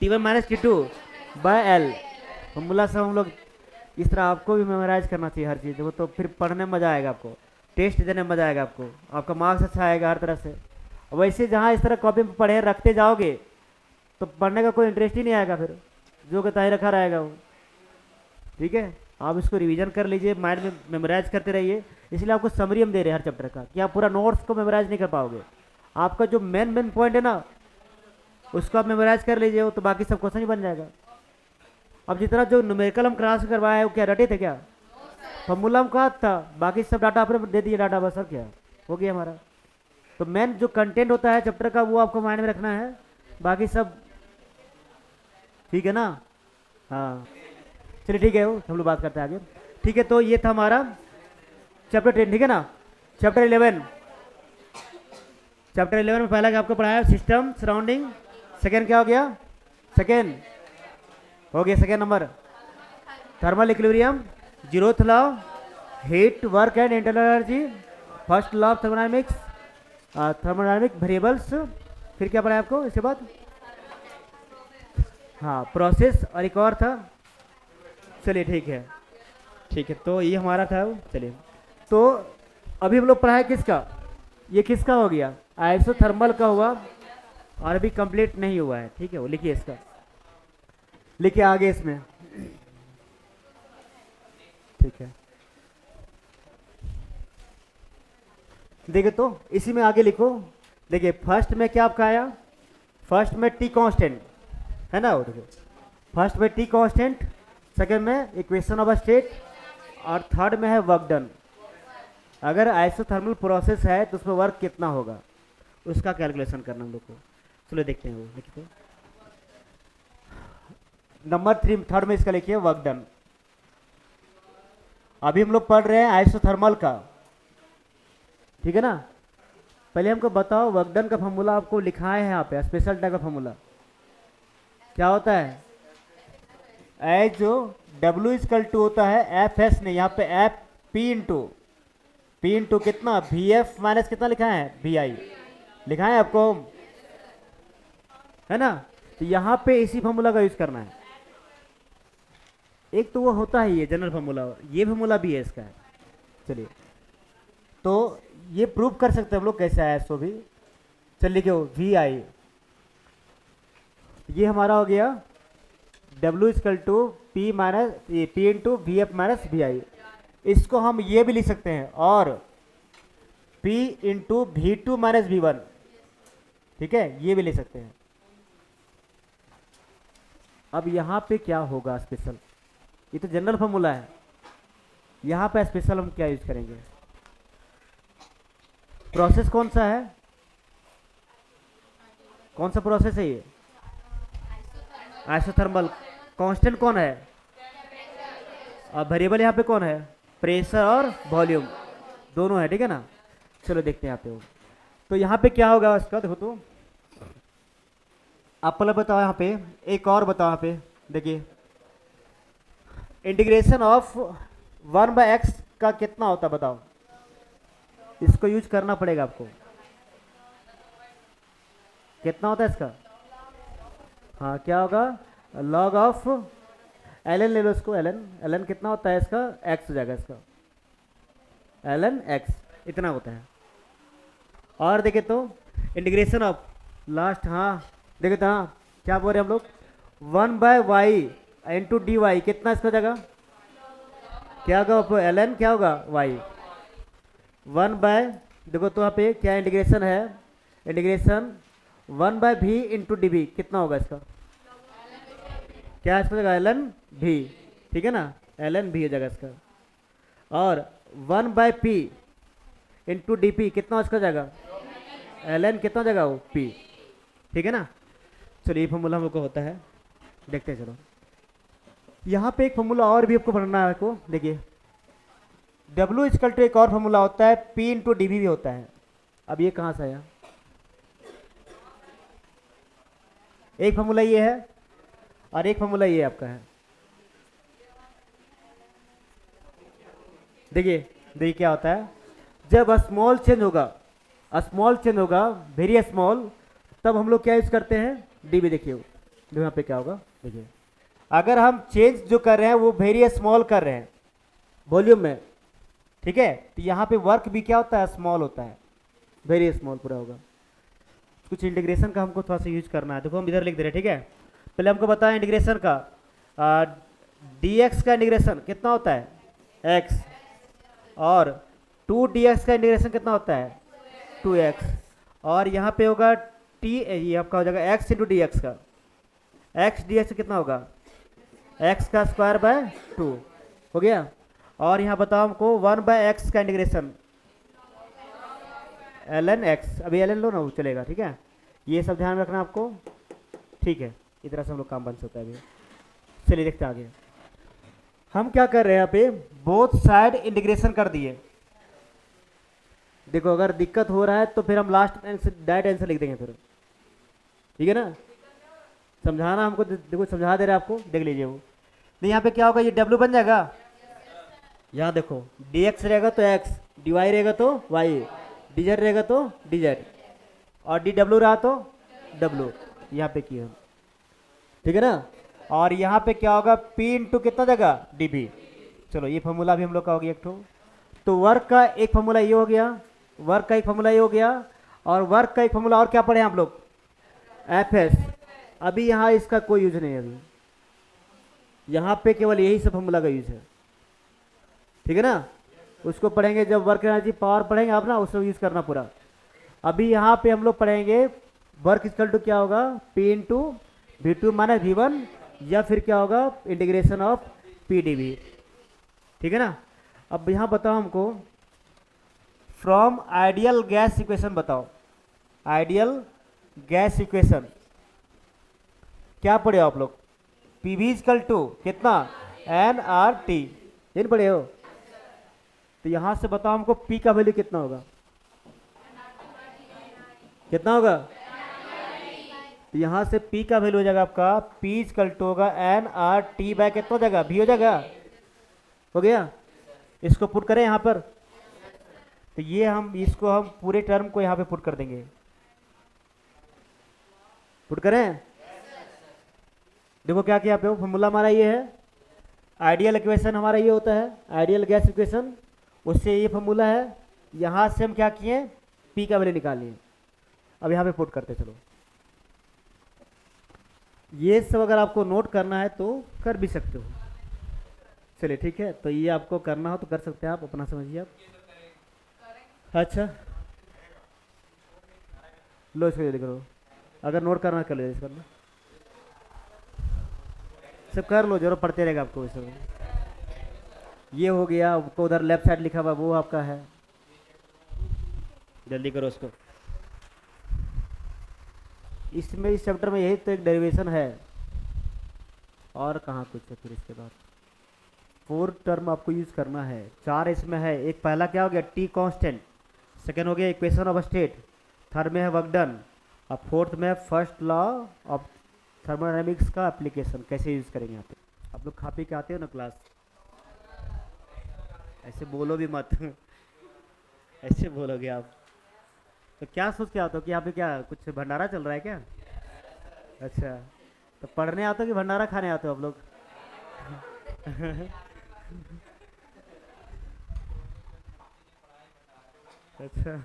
T1 minus T2 by L. Formula सब हम लोग इस तरह आपको भी मेमोराइज करना चाहिए हर चीज़, वो तो फिर पढ़ने में मज़ा आएगा, आपको टेस्ट देने में मज़ा आएगा, आपको आपका मार्क्स अच्छा आएगा हर तरह से। वैसे जहाँ इस तरह कॉपी में पढ़े रखते जाओगे तो पढ़ने का कोई इंटरेस्ट ही नहीं आएगा, फिर जो कताई रखा रहेगा वो। ठीक है, आप इसको रिवीजन कर लीजिए, माइंड में मेमोराइज करते रहिए। इसलिए आपको समरी हम दे रहे हैं हर चैप्टर का, कि आप पूरा नोट्स को मेमोराइज नहीं कर पाओगे। आपका जो मेन पॉइंट है ना, उसको आप मेमोराइज कर लीजिए, तो बाकी सब क्वेश्चन ही बन जाएगा। अब जितना जो न्यूमेरिकल हम क्लास करवाए हैं वो क्या रटे थे क्या, फॉर्मूला हम कहा था, बाकी सब डाटा आपने दे दिए डाटा, बस अब क्या हो गया हमारा। तो मेन जो कंटेंट होता है चैप्टर का वो आपको माइंड में रखना है, बाकी सब ठीक है ना। हाँ चलिए ठीक है, हम लोग बात करते हैं आगे। ठीक है, तो ये था हमारा चैप्टर 10, ठीक है ना। चैप्टर 11, चैप्टर 11 में पहला क्या आपको पढ़ाया, सिस्टम सराउंडिंग। सेकेंड क्या हो गया, सेकेंड हो गया, second number thermal equilibrium, zeroth law, heat work and internal energy, first law of thermodynamics, thermodynamic variables. फिर क्या पढ़ा आपको इसके बाद, हाँ प्रोसेस, और एक और था। चलिए ठीक है, ठीक है, तो ये हमारा था। चलिए, तो अभी हम लोग पढ़ाए किसका, ये किसका हो गया, आइसोथर्मल का हुआ, और अभी कंप्लीट नहीं हुआ है। ठीक है, वो लिखिए इसका, लिखिए आगे इसमें। ठीक है, देखिए तो इसी में आगे लिखो। देखिए फर्स्ट में क्या आपका आया, फर्स्ट में टी कांस्टेंट है ना, वो देखो फर्स्ट में टी कांस्टेंट, सेकंड में इक्वेशन ऑफ स्टेट, और थर्ड में है वर्क डन। अगर आइसोथर्मल प्रोसेस है तो उसमें वर्क कितना होगा उसका कैलकुलेशन करना हम लोग को। चलो देखते हैं, वो लिखिए नंबर 3, थर्ड में इसका लिखिए वर्क डन। अभी हम लोग पढ़ रहे हैं आइसोथर्मल का, ठीक है ना। पहले हमको बताओ वर्क डन का फॉर्मूला आपको लिखा है यहाँ पे, स्पेशल टाइप का फॉर्मूला क्या होता है, एच जो W इक्वल टू होता है एफ एस नहीं, यहाँ पे एफ पी इंटू कितना, वी एफ माइनस कितना लिखा है, वी आई लिखा है आपको, है ना। तो यहाँ पे इसी फॉर्मूला का यूज करना है। एक तो वो होता है ये जनरल फॉर्मूला, ये फॉर्मूला भी है इसका। चलिए, तो ये प्रूव कर सकते हैं हम लोग कैसे आया इसको भी। चलिए लिखो वी आई, ये हमारा हो गया W equal to P minus P into V F minus V I. इसको हम ये भी लिख सकते हैं, और P into V two minus V one, ठीक है, ये भी ले सकते हैं। अब यहाँ पे क्या होगा स्पेशल, ये तो जनरल फॉर्मूला है, यहाँ पे स्पेशल हम क्या यूज करेंगे, प्रोसेस कौन सा है, कौन सा प्रोसेस है ये, आइसोथर्मल। कांस्टेंट कौन है, और वेरिएबल यहाँ पे कौन है, प्रेशर और वॉल्यूम दोनों है, ठीक है ना। चलो देखते हैं यहाँ पे, तो यहाँ पे क्या होगा इसका, देखो तो आप पहले बताओ, यहाँ पे एक और बताओ, यहाँ पे देखिए इंटीग्रेशन ऑफ 1/x का कितना होता है बताओ, इसको यूज करना पड़ेगा आपको, कितना होता है इसका, हाँ क्या होगा, लॉग ऑफ एल एन ले लो इसको, एल एन कितना होता है इसका, एक्स हो जाएगा इसका, एल एन एक्स इतना होता है। और देखे तो इंटीग्रेशन ऑफ लास्ट, हाँ देखे तो, हाँ क्या बोल रहे हैं हम लोग, 1/y इंटू डी वाई कितना इसका जगह, क्या होगा एल एन, क्या होगा वाई, 1/, देखो तो यहाँ पे क्या इंटीग्रेशन है, integration 1/v into D we कितना होगा इसका, क्या इसका जगह एल एन भी, ठीक है ना, एल एन भी हो जाएगा इसका। और 1/p इंटू डी पी कितना इसका जगह, एल एन कितना जगह वो p, ठीक है ना। चलिए ये फॉर्मूला हम लोग को होता है, देखते हैं। चलो यहाँ पे एक फॉर्मूला और भी आपको पढ़ना है आपको, देखिए W इजकल टू एक और फॉर्मूला होता है P इंटू डी भी होता है। अब ये कहाँ से आया? एक फॉर्मूला ये है और एक फॉर्मूला ये आपका है। देखिए देखिए क्या होता है, जब स्मॉल चेंज होगा वेरी स्मॉल, तब हम लोग क्या यूज करते हैं? डीबी। देखिए यहाँ पे क्या होगा, देखिए अगर हम चेंज जो कर रहे हैं वो वेरी स्मॉल कर रहे हैं वॉल्यूम में, ठीक है, तो यहाँ पे वर्क भी क्या होता है? स्मॉल होता है, वेरी स्मॉल पूरा होगा। कुछ इंटीग्रेशन का हमको थोड़ा सा यूज करना है। देखो हम इधर लिख दे रहे हैं, ठीक है। पहले हमको बताया इंटीग्रेशन का, डी एक्स का इंटीग्रेशन कितना होता है? एक्स। और 2dx का इंटीग्रेशन कितना होता है? 2x। और यहाँ पे होगा टी, ये आपका हो जाएगा x इंटू डी एक्स का, x dx कितना होगा? x का स्क्वायर बाय 2 हो गया। और यहाँ बताओ हमको 1/x का इंटीग्रेशन ln x, अभी ln लो ना, वो चलेगा, ठीक है। ये सब ध्यान रखना आपको, ठीक है। इस तरह से हम लोग काम बन सकता है अभी। चलिए देखते आगे। हम क्या कर रहे हैं यहाँ पे? बोथ साइड इंटीग्रेशन कर दिए। देखो अगर दिक्कत हो रहा है तो फिर हम लास्ट डायरेक्ट आंसर लिख देंगे फिर, ठीक है ना। समझाना हमको, देखो समझा दे रहे हैं आपको, देख लीजिए वो। तो यहाँ पे क्या होगा? ये W बन जाएगा। यहाँ देखो dx रहेगा तो x, dy रहेगा तो y, dz रहेगा तो dz, और dw रहा तो w। यहाँ पे किया, ठीक है ना। और यहाँ पे क्या होगा? P इंटू कितना जगह? dB। चलो ये फॉर्मूला भी हम लोग का हो गया एक ठो। तो वर्क का एक फॉर्मूला ये हो गया, वर्क का एक फॉर्मूला ये हो गया, और वर्क का एक फॉर्मूला और क्या पढ़े आप लोग? Fs। अभी यहाँ इसका कोई यूज नहीं है, अभी यहाँ पे केवल यही सब फॉर्मूला का यूज है, ठीक है ना। उसको पढ़ेंगे जब वर्क एनर्जी पावर पढ़ेंगे आप ना, उसको यूज करना पूरा। अभी यहाँ पे हम लोग पढ़ेंगे वर्क इक्वल टू क्या होगा? P into V2 minus V1, या फिर क्या होगा? इंटीग्रेशन ऑफ PdV, ठीक है ना। अब यहाँ बताओ हमको, फ्रॉम आइडियल गैस इक्वेशन बताओ। आइडियल गैस इक्वेशन क्या पढ़े हो आप लोग? PV इक्वल टू कितना? nRT, ये नहीं पढ़े हो? तो यहाँ से बताओ हमको P का वैल्यू कितना होगा? कितना होगा? तो यहाँ से P का वैल्यू हो जाएगा आपका, P इक्वल टू होगा nRT बाय कितना हो जाएगा? V हो जाएगा। हो गया। इसको पुट करें यहाँ पर, तो ये हम इसको हम पूरे टर्म को यहाँ पे पुट कर देंगे। पुट करें, देखो क्या किया पे, फॉर्मूला हमारा ये है, आइडियल इक्वेशन हमारा ये होता है, आइडियल गैस इक्वेशन, उससे ये फॉर्मूला है। यहाँ से हम क्या किए? P का वैल्यू निकाल लिए। अब यहाँ पे पुट करते चलो। ये सब अगर आपको नोट करना है तो कर भी सकते हो। चलिए ठीक है, तो ये आपको करना हो तो कर सकते हैं आप, अपना समझिए आप। अच्छा लो इसको जल्दी करो, अगर नोट करना कर लो, इस करना सब कर लो, जरूर पढ़ते रहेगा आपको सब। ये हो गया, आपको उधर लेफ्ट साइड लिखा हुआ वो आपका है, जल्दी करो उसको। इसमें इस चैप्टर में यही तो एक डेरिवेशन है, और कहाँ कुछ है। फिर इसके बाद 4 टर्म आपको यूज करना है, 4 इसमें है। एक पहला क्या हो गया? T कांस्टेंट, सेकेंड हो गया इक्वेशन ऑफ स्टेट, थर्ड में है वर्क डन, और फोर्थ में फर्स्ट लॉ ऑफ थर्मोडायनेमिक्स का एप्लीकेशन, कैसे यूज करेंगे यहाँ पे। आप लोग खा पी के आते हो ना क्लास, ऐसे बोलो भी मत ऐसे बोलोगे आप तो क्या सोच के आते हो कि यहाँ पे क्या कुछ भंडारा चल रहा है क्या? अच्छा, तो पढ़ने आते हो कि भंडारा खाने आते हो आप लोग? अच्छा,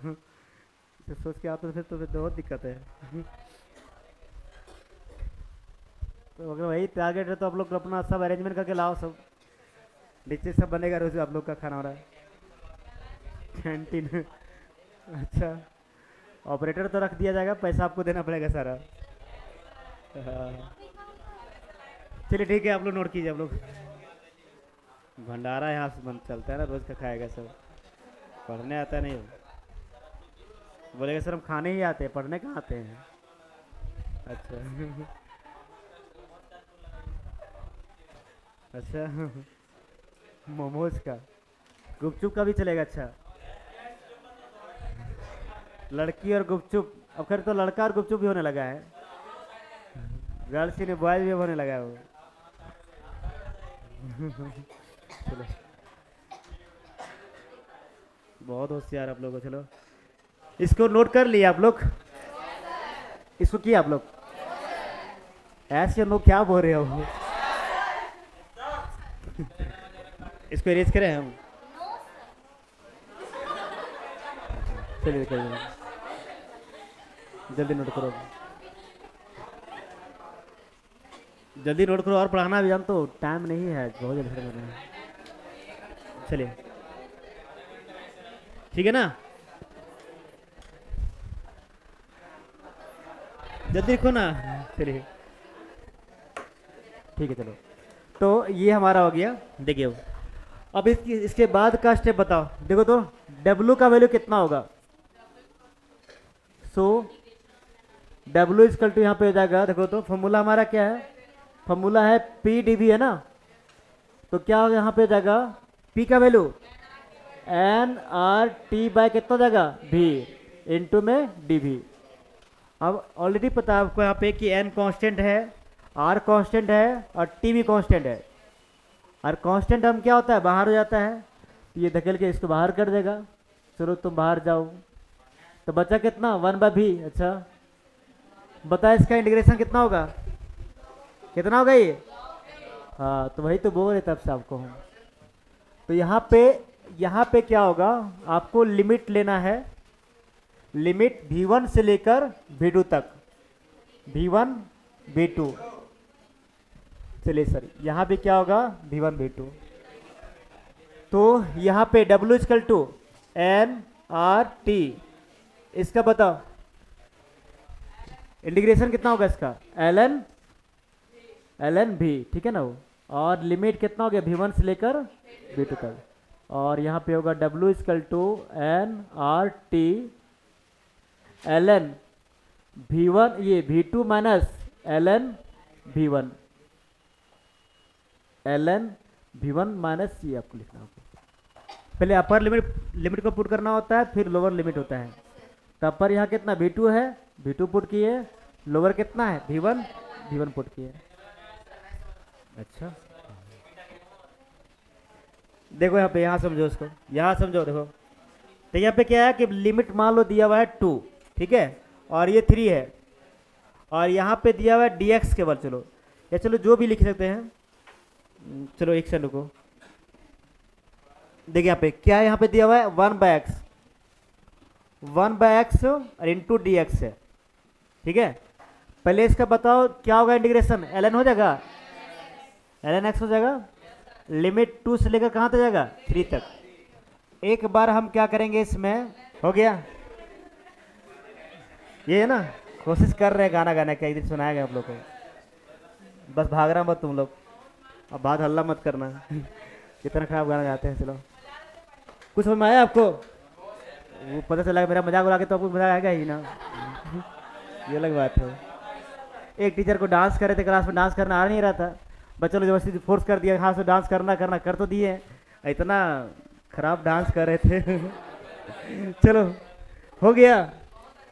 तो सोच के आते हो फिर तो बहुत दिक्कत है। तो अगर वही टारगेट है तो आप लोग अपना सब अरेंजमेंट करके लाओ, सब नीचे सब बनेगा रोज आप लोग का खाना हो रहा है कैंटीन। अच्छा, ऑपरेटर तो रख दिया जाएगा, पैसा आपको देना पड़ेगा सारा। हाँ चलिए ठीक है, आप लोग नोट कीजिए। आप लोग भंडारा यहाँ से बंद चलता है ना, रोज का खाएगा सब, पढ़ने आता नहीं हो। बोलेगा सर हम खाने ही आते हैं, पढ़ने कहाँ आते हैं। अच्छा अच्छा मोमोज का गुपचुप का भी चलेगा, अच्छा। लड़की और गुपचुप, अब खैर तो लड़का और गुपचुप भी होने लगा है, गर्ल्स ही बॉयज भी होने लगा है वो। चलो, बहुत होशियार आप लोग हो। चलो, इसको नोट कर लिए आप लोग, इसको किया आप लोग? ऐसे लोग क्या बोल रहे हो? इसको इरेज करें हम? चलिए करिए, जल्दी नोट करो, जल्दी नोट करो, और पढ़ाना भी, हम तो टाइम नहीं है, बहुत जल्दी करना है। चलिए, ठीक है ना, जल्दी लिखो ना। चलिए, ठीक है, चलो। तो ये हमारा हो गया, देखिए। अब इसके बाद का स्टेप बताओ। देखो तो W का वैल्यू कितना होगा? सो W इजकल टू यहाँ पे हो जाएगा, देखो तो फॉर्मूला हमारा क्या है? फॉर्मूला है PdV, है ना? तो क्या होगा यहाँ पे हो जाएगा? P का वैल्यू NRT बाय कितना हो जाएगा? V इंटू में dV। अब ऑलरेडी पता है आपको यहाँ पे कि N कांस्टेंट है, R कांस्टेंट है और T भी कांस्टेंट है। और कांस्टेंट हम क्या होता है? बाहर हो जाता है, ये धकेल के इसको बाहर कर देगा। चलो तुम बाहर जाओ, तो बचा कितना? 1/V। अच्छा बता, इसका इंटीग्रेशन कितना होगा? कितना होगा ये? हाँ, तो वही तो बोल रहे तब से आपको हम। तो यहाँ पे क्या होगा? आपको लिमिट लेना है, लिमिट V1 से लेकर V2 तक, V1 V2। चलिए सर, यहाँ पे क्या होगा? V1 V2। तो यहाँ पे W इजकल टू NRT, इसका बताओ इंटीग्रेशन कितना होगा इसका? ln V, ठीक है ना वो। और लिमिट कितना हो गया? V1 से लेकर V2 तक। और यहाँ पे होगा W equal to NRT ln V1, ये V2 minus ln V1, ln V1 minus, ये आपको लिखना होगा। पहले अपर लिमिट को पुट करना होता है, फिर लोअर लिमिट होता है। तो अपर यहाँ कितना? V2 है, V2 पुट किए। लोअर कितना है? V1 पुट किए। अच्छा देखो यहाँ पे, यहाँ समझो इसको, यहाँ समझो। देखो तो यहाँ पे क्या है कि लिमिट मान लो दिया हुआ है 2, ठीक है, और ये 3 है, और यहाँ पे दिया हुआ है dx केवल। चलो या चलो जो भी लिख सकते हैं। चलो एक सेकंड रुको, देखिए यहाँ पे क्या है? यहाँ पे दिया हुआ है 1/x और इंटू dx है, ठीक है। पहले इसका बताओ क्या होगा इंटीग्रेशन? ln हो जाएगा, ln x हो जाएगा। लिमिट 2 से लेकर कहाँ तक जाएगा? 3 तक। एक बार हम क्या करेंगे इसमें, हो गया ये है ना। कोशिश कर रहे हैं गाना गाने का, एक दिन सुनाएगा आप लोग को, बस भाग रहा मत तुम लोग, अब बात हल्ला मत करना। कितना खराब गाना गाते हैं। चलो, कुछ समझ में आया आपको? वो पता चला मेरा मजाक उड़ा के तो आपको मजाक आएगा ही ना। ये अलग बात है। एक टीचर को डांस कर रहे थे क्लास में, डांस करना आ नहीं रहा था, बच्चों ने जबरदस्ती फोर्स कर दिया, हाँ से डांस करना कर तो दिए, इतना खराब डांस कर रहे थे। चलो हो गया,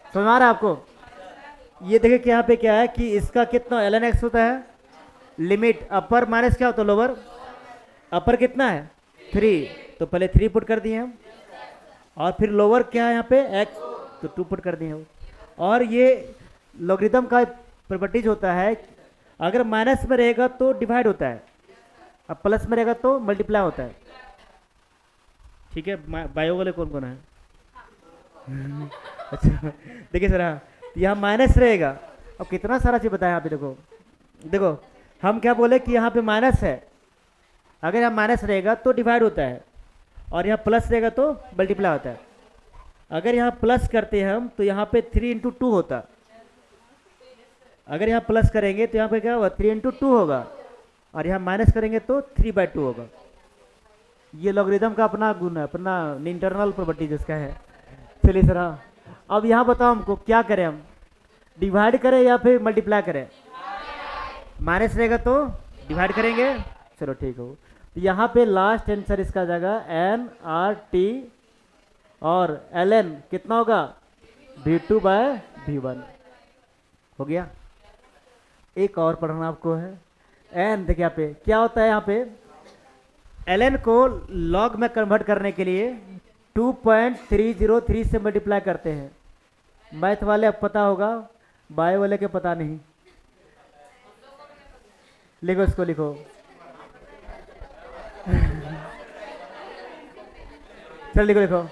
समझ आ रहा है आपको? ये देखिए कि यहाँ पे क्या है कि इसका कितना ln x होता है, लिमिट अपर माइनस क्या होता है? लोअर। अपर कितना है? 3, तो पहले 3 पुट कर दिए हम, और फिर लोअर क्या है यहाँ पे? x, तो 2 पुट कर दिए हम। और ये लॉगरिथम का प्रॉपर्टीज होता है, अगर माइनस में रहेगा तो डिवाइड होता है, अब प्लस में रहेगा तो मल्टीप्लाई होता है, ठीक है। बायो वाले कौन कौन है? अच्छा देखिए सर, हाँ यहाँ माइनस रहेगा। अब कितना सारा चीज बताया यहाँ पे, देखो देखो हम क्या बोले कि यहाँ पे माइनस है, अगर यहाँ माइनस रहेगा तो डिवाइड होता है, और यहाँ प्लस रहेगा तो मल्टीप्लाई होता है। अगर यहाँ प्लस करते हैं हम तो यहाँ पे 3 इंटू 2 होता, अगर यहाँ प्लस करेंगे तो यहाँ पे क्या होगा? 3 इंटू 2 होगा, और यहाँ माइनस करेंगे तो 3/2 होगा। ये लॉगरिथम का अपना गुण है, अपना इंटरनल प्रॉपर्टी जिसका है। चलिए सर, हाँ अब यहाँ बताओ हमको क्या करें, हम डिवाइड करें या फिर मल्टीप्लाई करें? माइनस रहेगा तो डिवाइड करेंगे, चलो ठीक हो। यहाँ पे लास्ट आंसर इसका आ जाएगा एन आर टी और एल एन कितना होगा V2/V1 हो गया। एक और पढ़ना आपको है एन। देखिए यहाँ पे क्या होता है, यहाँ पे एल एन को लॉग में कन्वर्ट करने के लिए 2.303 से मल्टीप्लाई करते हैं। मैथ वाले अब पता होगा, बायो वाले के पता नहीं। लिखो इसको, लिखो चल लिखो लिखो।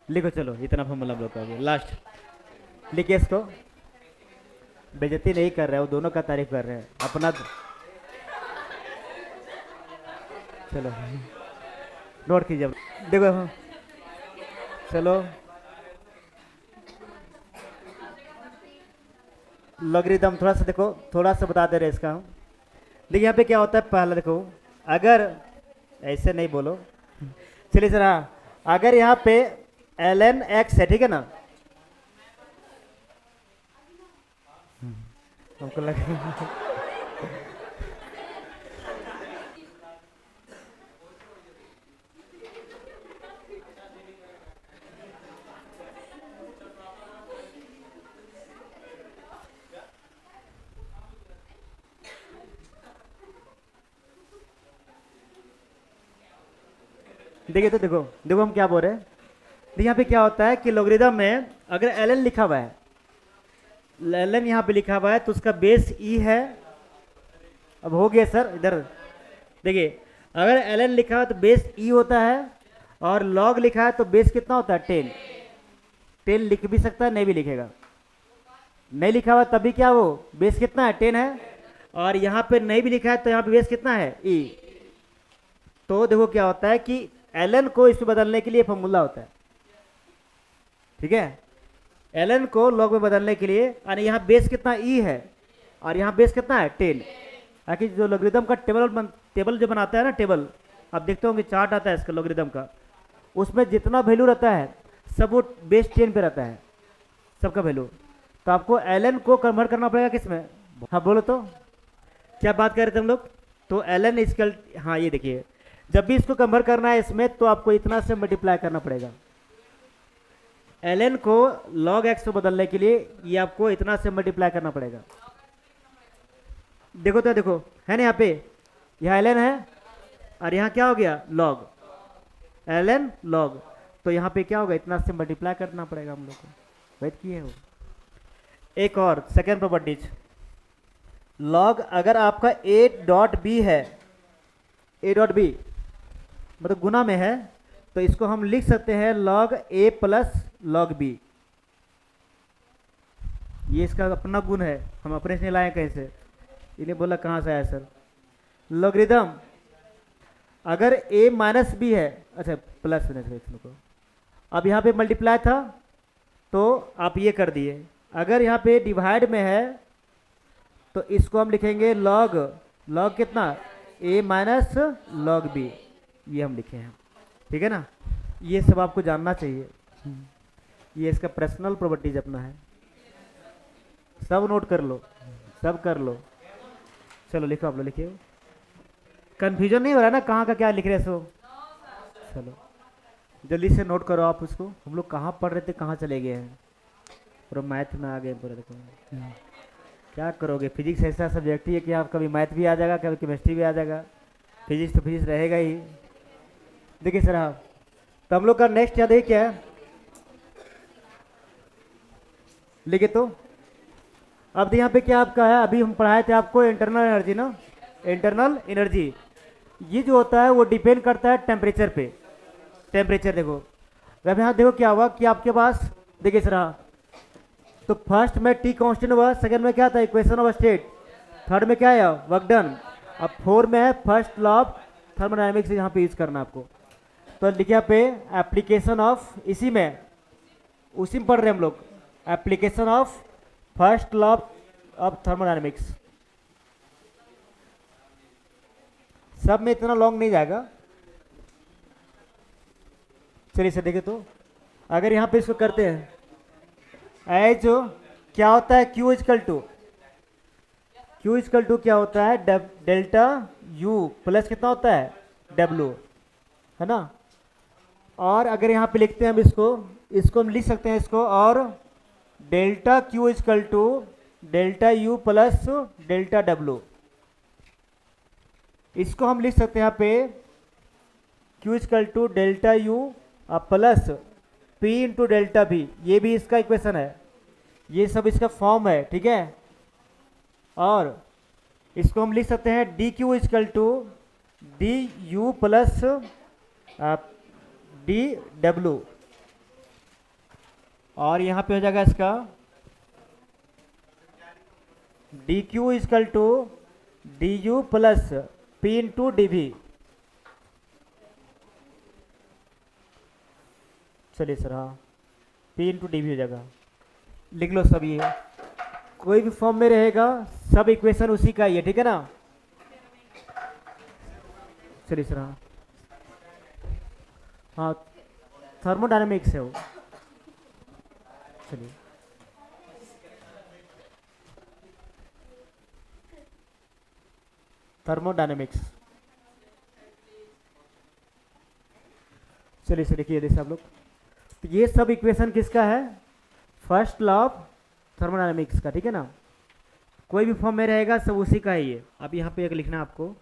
लिखो चलो, इतना फॉर्मूला हम लोग का लास्ट लिखिए इसको। बेइज्जती नहीं कर रहे हो, दोनों का तारीफ कर रहे हैं अपना। चलो नोट कीजिए, देखो चलो। लॉगरिदम थोड़ा सा देखो, थोड़ा सा बता दे रहे इसका हम। देखिए यहाँ पे क्या होता है, पहला देखो, अगर ऐसे नहीं बोलो, चलिए जरा, अगर यहाँ पे ln x है, ठीक है ना, हमको लगा देखिए तो देखो देखो हम क्या बोल रहे हैं। देखिए यहाँ पे क्या होता है कि लॉगरिदम में अगर ln लिखा हुआ है, ln यहाँ पे लिखा हुआ है तो उसका बेस e है। अब हो गया सर, इधर देखिए, अगर ln लिखा है तो बेस e होता है, और log लिखा है तो बेस कितना होता है 10। 10 लिख भी सकता है, नहीं भी लिखेगा। नहीं लिखा हुआ तभी क्या वो बेस कितना है 10 है, और यहाँ पे नहीं भी लिखा है तो यहाँ पे बेस कितना है e। तो देखो क्या होता है कि ln को इसमें बदलने के लिए फॉर्मूला होता है, ठीक है। ln को log में बदलने के लिए, यानी यहाँ बेस कितना e है और यहाँ बेस कितना है 10। ताकि जो लॉगरिदम का टेबल जो बनाता है ना, टेबल आप देखते होंगे, चार्ट आता है इसका लॉगरिदम का, उसमें जितना वैल्यू रहता है सब वो बेस 10 पे रहता है, सबका वैल्यू। तो आपको ln को कन्वर्ट करना पड़ेगा किसमें, हाँ बोलो तो क्या बात कर रहे थे हम लोग। तो ln इसका, हाँ ये देखिए, जब भी इसको कन्वर्ट करना है इसमें तो आपको इतना से मल्टीप्लाई करना पड़ेगा। ln को log x में बदलने के लिए ये आपको इतना से मल्टीप्लाई करना पड़ेगा। देखो तो देखो है ना, यहाँ पे यहाँ ln है और यहाँ क्या हो गया log, ln log, तो यहाँ पे क्या होगा, इतना से मल्टीप्लाई करना पड़ेगा हम लोग को। वेट किए हो। एक और सेकेंड प्रॉपर्टीज, log अगर आपका a.b है, a.b मतलब गुना में है, तो इसको हम लिख सकते हैं log a plus log b। ये इसका अपना गुण है, हम अपने से लाए कहीं से, इन्हें बोला कहाँ से आया सर। लॉगरिदम अगर a माइनस बी है, अच्छा प्लस को, अब यहाँ पे मल्टीप्लाई था तो आप ये कर दिए। अगर यहाँ पे डिवाइड में है तो इसको हम लिखेंगे log, log कितना a माइनस log b, ये हम लिखे हैं, ठीक है ना। ये सब आपको जानना चाहिए, ये इसका पर्सनल प्रॉपर्टीज अपना है, सब नोट कर लो, सब कर लो। चलो लिखो, आप लोग लिखिए, कंफ्यूजन नहीं हो रहा है ना कहाँ का क्या लिख रहे सो। चलो जल्दी से नोट करो आप उसको। हम लोग कहाँ पढ़ रहे थे, कहाँ चले गए हैं, पूरा मैथ में आ गए पूरा। देखो क्या करोगे, फिजिक्स ऐसा सब्जेक्ट ही है कि आप कभी मैथ भी आ जाएगा, कभी केमिस्ट्री भी आ जाएगा, फिजिक्स तो फिजिक्स रहेगा ही। देखिए सर, हाँ तो हम लोग का नेक्स्ट याद है क्या है, लिखे तो। अब यहाँ पे क्या आपका है, अभी हम पढ़ाए थे आपको इंटरनल एनर्जी ना, इंटरनल एनर्जी। ये जो होता है वो डिपेंड करता है टेम्परेचर पे। टेम्परेचर देखो, अब यहाँ देखो क्या हुआ कि आपके पास, देखिए सर हाँ, तो फर्स्ट में टी कांस्टेंट हुआ, सेकंड में क्या था इक्वेशन ऑफ स्टेट, थर्ड में क्या है वर्क डन, अब 4 में है फर्स्ट लॉ ऑफ थर्मोडायनेमिक्स, यहाँ पे यूज करना आपको। तो लिखिए पे एप्लीकेशन ऑफ, इसी में उसी में पढ़ रहे हैं हम लोग, application of first law of thermodynamics. सब में इतना लॉन्ग नहीं जाएगा। चलिए सर देखिए, तो अगर यहाँ पे इसको करते हैं एज क्या होता है क्यू इजकल टू क्या होता है डेल्टा यू प्लस कितना होता है डब्ल्यू, है ना। और अगर यहाँ पे लिखते हैं हम इसको हम लिख सकते हैं इसको, और delta Q equal to delta U plus delta W, इसको हम लिख सकते हैं यहाँ पे Q equal to delta U plus P into delta V, ये भी इसका इक्वेशन है, ये सब इसका फॉर्म है, ठीक है। और इसको हम लिख सकते हैं D Q equal to D U plus D W, और यहां पे हो जाएगा इसका D Q equal to D U plus P into D V. चलिए सर, हाँ पी इंटू डी वी हो जाएगा, लिख लो सब, ये कोई भी फॉर्म में रहेगा, सब इक्वेशन उसी का ही है, ठीक है ना। चलिए सर, हाँ हाँ थर्मोडायनेमिक्स है वो। चलिए थर्मोडायनेमिक्स, चलिए सर देखिए जैसे आप लोग, तो ये सब इक्वेशन किसका है, फर्स्ट लॉ ऑफ थर्मोडायनेमिक्स का, ठीक है ना। कोई भी फॉर्म में रहेगा सब उसी का ही है। अब यहाँ पे एक लिखना है आपको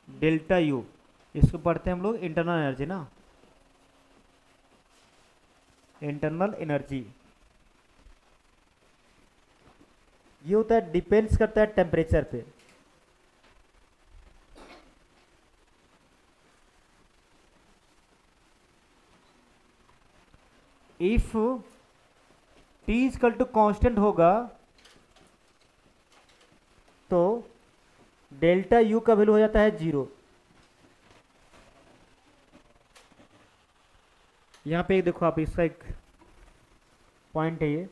डेल्टा यू, इसको पढ़ते हैं हम लोग इंटरनल एनर्जी ना, इंटरनल एनर्जी, ये होता है डिपेंड्स करता है टेम्परेचर पे। If T equal to constant होगा तो डेल्टा यू का वैल्यू हो जाता है 0। यहां पे देखो आप, इसका एक पॉइंट है ये,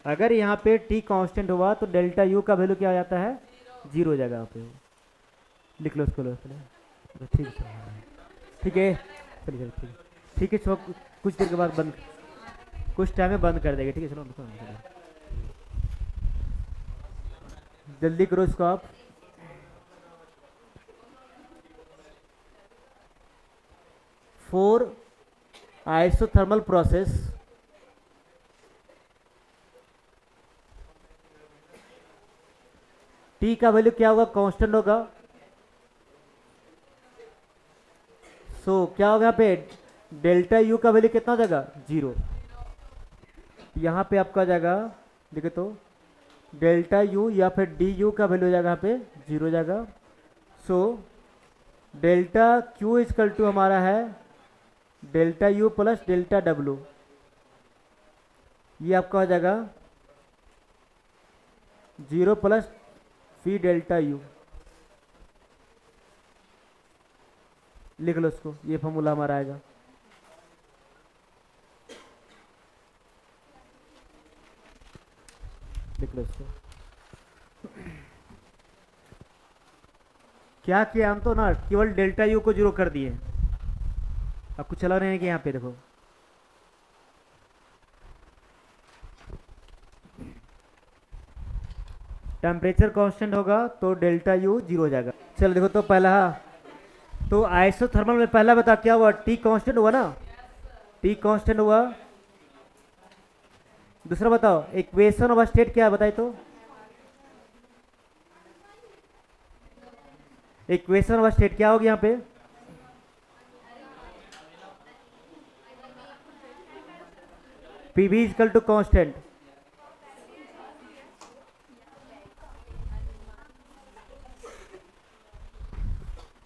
अगर यहाँ पे टी कांस्टेंट हुआ तो डेल्टा यू का वैल्यू क्या हो जाता है 0 हो जाएगा। यहाँ पे लिख लो इसको, ठीक है ठीक है, चलिए ठीक है, कुछ देर के बाद बंद, कुछ टाइम में बंद कर देंगे, ठीक है। चलो जल्दी करो इसको आप। फॉर आइसोथर्मल प्रोसेस टी का वैल्यू क्या होगा, कांस्टेंट होगा, सो क्या होगा यहाँ पे डेल्टा यू का वैल्यू कितना हो जाएगा 0। यहाँ पे आपका जाएगा, देखो तो डेल्टा यू या फिर डी यू का वैल्यू हो जाएगा यहाँ पे 0 हो जाएगा। So delta Q equal to हमारा है delta U plus delta W, ये आपका हो जाएगा 0 प्लस फी डेल्टा यू, लिख लो इसको, ये फॉर्मूला हमारा आएगा। लिख लो इसको। क्या किया हम तो ना, केवल डेल्टा यू को 0 कर दिए। अब कुछ चला रहे हैं कि यहाँ पे देखो, टेम्परेचर कांस्टेंट होगा तो डेल्टा यू 0 हो जाएगा। चलो देखो तो पहला, तो आइसोथर्मल में पहला बता क्या हुआ, टी कांस्टेंट हुआ ना, टी कांस्टेंट हुआ। दूसरा बताओ इक्वेशन ऑफ स्टेट क्या है, बताए तो इक्वेशन ऑफ स्टेट क्या होगी यहाँ पे, पीवी इजकल टू कांस्टेंट,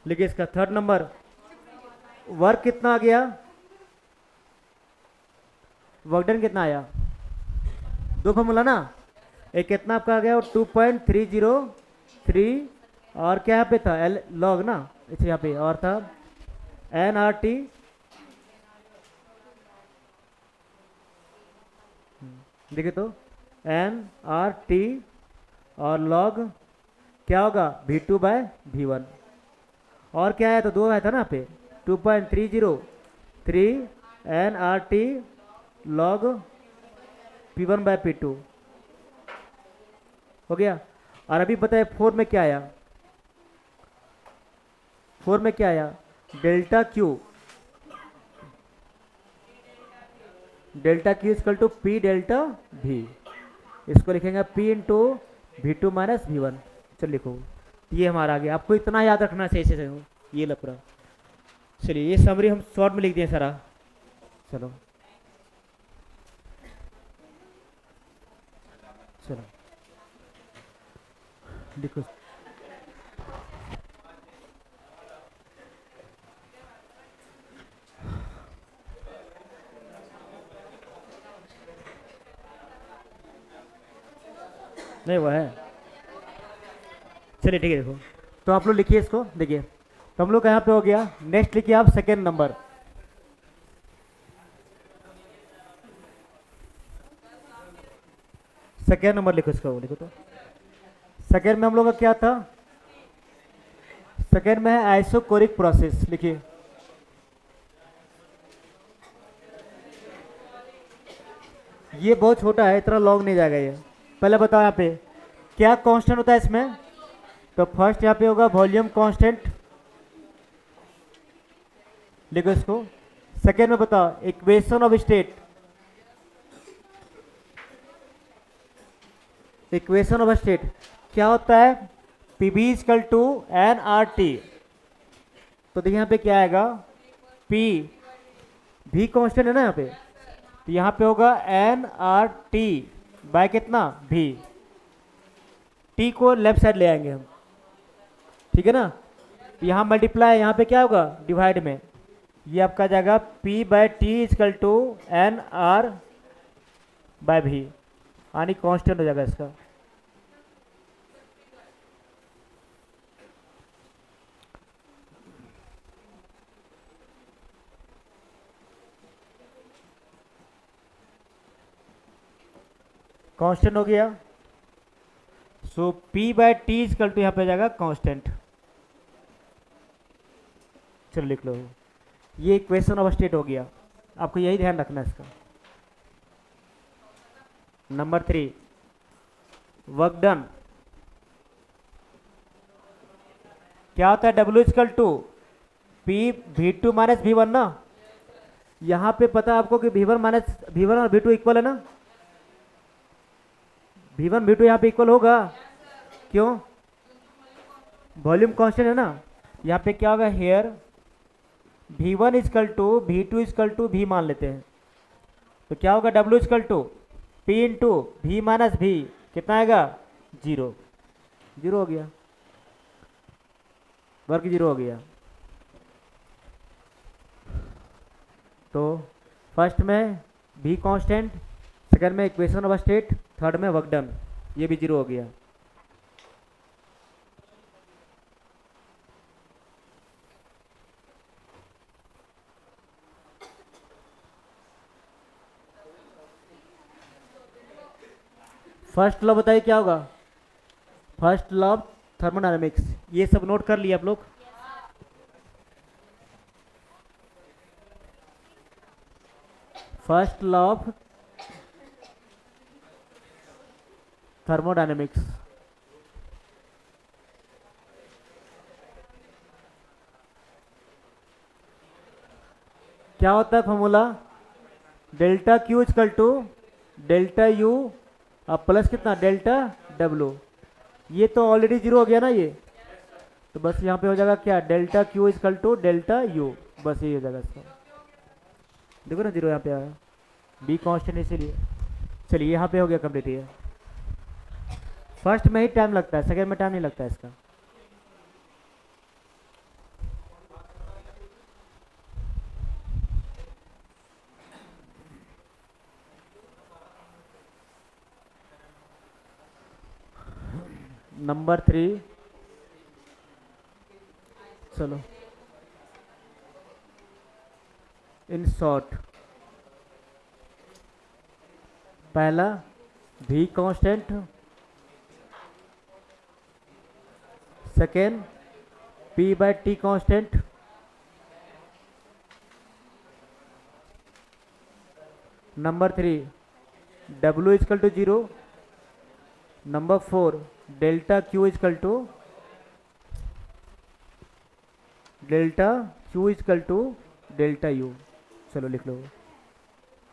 लिखिए इसका थर्ड नंबर। वर्क कितना आ गया, वर्क डन कितना आया, 2 फॉर्मूला ना, एक कितना आपका आ गया 2.303, और क्या यहाँ पे था एल लॉग ना, इसे यहाँ पे और था एन आर टी, देखिए तो एन आर टी और लॉग क्या होगा V2/V1, और क्या आया तो 2 आया था ना पे 2.303 N R T log P1/P2 हो गया। और अभी बताए 4 में क्या आया, 4 में क्या आया, delta Q, delta Q equal to P delta V, इसको लिखेंगे पी इंटू V2 - V1। चल लिखो, ये हमारा आ गया। आपको इतना याद रखना सही से ये लपड़ा। चलिए ये समरी हम शॉर्ट में लिख दिए सारा। चलो चलो लिखो। नहीं वो है, चलिए ठीक है। देखो तो आप लोग लिखिए इसको, देखिए तो हम लोग का यहाँ पे हो गया। नेक्स्ट लिखिए आप सेकेंड नंबर, सेकेंड नंबर लिखो इसका, वो लिखो। तो सेकेंड में हम लोग का क्या था, सेकेंड में है आइसोकोरिक प्रोसेस। लिखिए ये बहुत छोटा है, इतना लॉन्ग नहीं जाएगा ये। पहले बताओ यहाँ पे क्या कांस्टेंट होता है इसमें। तो फर्स्ट यहाँ पे होगा वॉल्यूम कांस्टेंट, लिखो इसको। सेकेंड में बताओ equation of state, equation of state क्या होता है, PV equal to N R T. तो देखिए यहाँ पे क्या आएगा, पी भी कांस्टेंट है ना यहाँ पे, तो यहाँ पे होगा एन आर टी बाय कितना भी। टी को लेफ्ट साइड ले आएंगे हम, ठीक है ना। तो यहाँ मल्टीप्लाई, यहाँ पे क्या होगा डिवाइड में, ये आपका जाएगा P by T equal to N R by V, यानी कांस्टेंट हो जाएगा इसका। कांस्टेंट हो गया। So P by T equal to यहाँ पे जाएगा कांस्टेंट। चलो लिख लो, ये इक्वेशन ऑफ स्टेट हो गया। आपको यही ध्यान रखना है इसका। नंबर 3 वर्क डन क्या होता है, W equal to P V2 - V1 ना। यहाँ पे पता है आपको कि V1 और V2 इक्वल है ना, V1 V2 यहाँ पे इक्वल होगा। क्यों, वॉल्यूम कांस्टेंट है ना। यहाँ पे क्या होगा, here V1 equal to V2 equal to V मान लेते हैं। तो क्या होगा, W equal to P into V - V, कितना आएगा 0, 0 हो गया, वर्क 0 हो गया। तो फर्स्ट में V कांस्टेंट, सेकंड में इक्वेशन ऑफ स्टेट, थर्ड में वर्क डन, ये भी 0 हो गया। फर्स्ट लॉ बताइए क्या होगा, फर्स्ट लॉ थर्मोडायनेमिक्स, ये सब नोट कर लिए आप लोग। फर्स्ट लॉ ऑफ थर्मोडायनेमिक्स, क्या होता है formula, delta Q equal to delta U अब प्लस कितना डेल्टा डब्लू। ये तो ऑलरेडी 0 हो गया ना ये, तो बस यहाँ पे हो जाएगा क्या, delta Q equal to delta U, बस यही हो जाएगा इसका। देखो ना 0 यहाँ पे आया, बी कांस्टेंट इसीलिए। चलिए यहाँ पे हो गया कंप्लीट। ये फर्स्ट में ही टाइम लगता है, सेकंड में टाइम नहीं लगता है इसका। नंबर 3 चलो इन शॉर्ट, पहला V constant, second P by T constant, number 3 W equal to 0, number 4 delta Q equal to delta U। चलो लिख लो,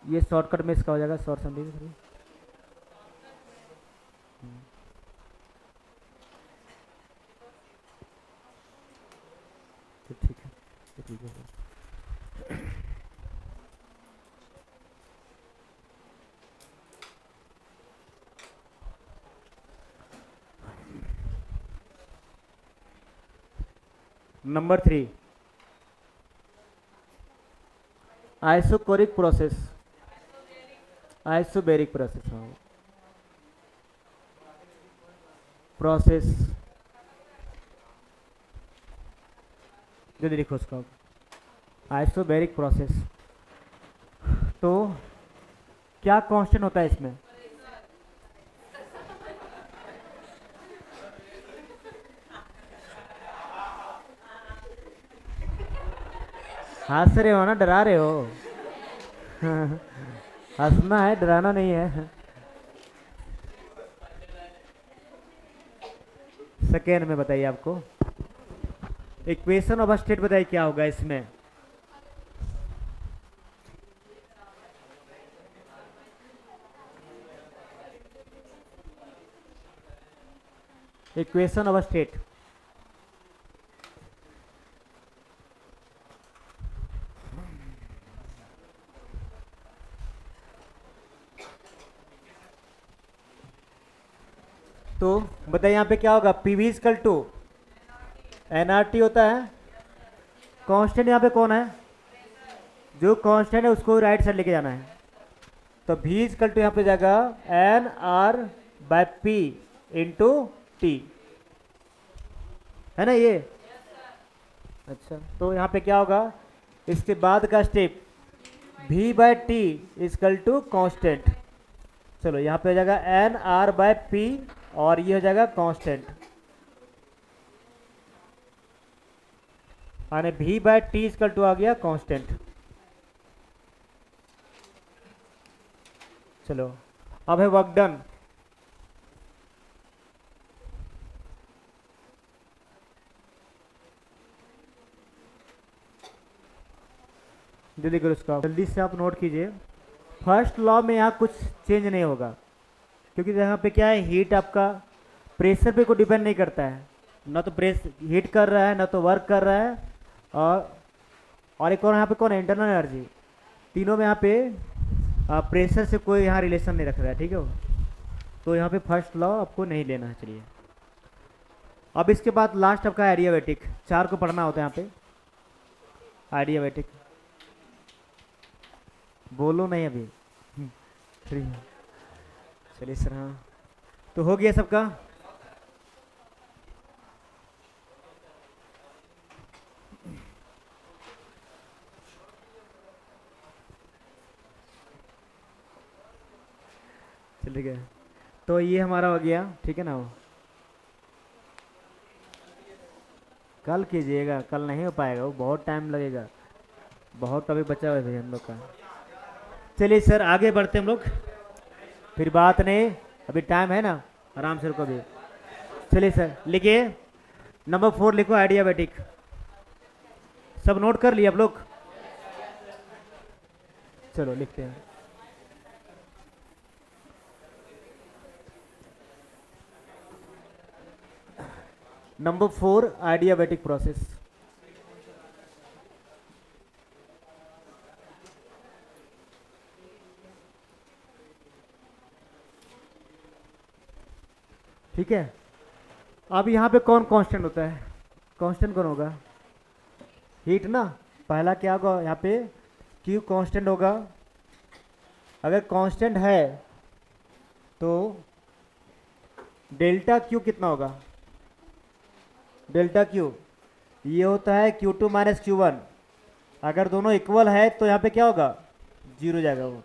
ये शॉर्टकट में इसका हो जाएगा, शॉर्ट समझिए। ठीक है, ठीक है sir. Number 3 isochoric process, isobaric process, हाँ प्रोसेस जो लिखो उसका, आइसोबेरिक प्रोसेस। तो क्या कांस्टेंट होता है इसमें? हंस रहे हो ना, डरा रहे हो? हंसना है, डराना नहीं है। सेकेंड में बताइए आपको इक्वेशन ऑफ स्टेट, बताइए क्या होगा इसमें? इक्वेशन ऑफ स्टेट, तो बताइए यहाँ पे क्या होगा? पीवी इजकल टू एनआरटी होता है। कांस्टेंट यहाँ पे कौन है? जो कांस्टेंट है उसको राइट साइड लेके जाना है। तो भी इजकल टू यहाँ पे जाएगा N R by P into T, है ना ये? अच्छा, तो यहाँ पे क्या होगा? इसके बाद का step v by T equal to constant. चलो यहाँ पे हो जाएगा एन आर बाय पी और ये हो जाएगा कांस्टेंट, यानी v by T equal to आ गया कांस्टेंट। चलो अब है वर्क डन। जल्दी करो इसका, जल्दी से आप नोट कीजिए। फर्स्ट लॉ में यहाँ कुछ चेंज नहीं होगा, क्योंकि यहाँ पे क्या है, हीट आपका प्रेशर पे कोई डिपेंड नहीं करता है, ना तो प्रेस हीट कर रहा है ना तो वर्क कर रहा है। और एक और यहाँ पे कौन है? Internal energy. तीनों में यहाँ पे प्रेशर से कोई यहाँ रिलेशन नहीं रख रहा है, ठीक है? तो यहाँ पे फर्स्ट लॉ आपको नहीं लेना है। चलिए अब इसके बाद लास्ट आपका एडियाबैटिक, 4 को पढ़ना होता है यहाँ पे। एडियाबैटिक बोलो नहीं अभी। चलिए सर, हाँ तो हो गया सबका। चलिए गया, तो ये हमारा हो गया, ठीक है ना? वो कल कीजिएगा, कल नहीं हो पाएगा, वो बहुत टाइम लगेगा, बहुत टॉपिक बचा हुआ है भाई हम लोग का। चलिए सर आगे बढ़ते हम लोग, फिर बात नहीं, अभी टाइम है ना, आराम से रुको भी। चलिए सर लिखिए, नंबर 4 लिखो एडियाबैटिक। सब नोट कर लिए आप लोग? चलो लिखते हैं। Number 4 adiabatic process. ठीक है, अब यहाँ पे कौन कांस्टेंट होता है? कांस्टेंट कौन होगा? हीट ना। पहला क्या होगा यहाँ पे? क्यू कांस्टेंट होगा। अगर कांस्टेंट है तो डेल्टा क्यू कितना होगा? डेल्टा क्यू ये होता है Q2 माइनस Q1। अगर दोनों इक्वल है तो यहाँ पे क्या होगा? 0 जाएगा वो,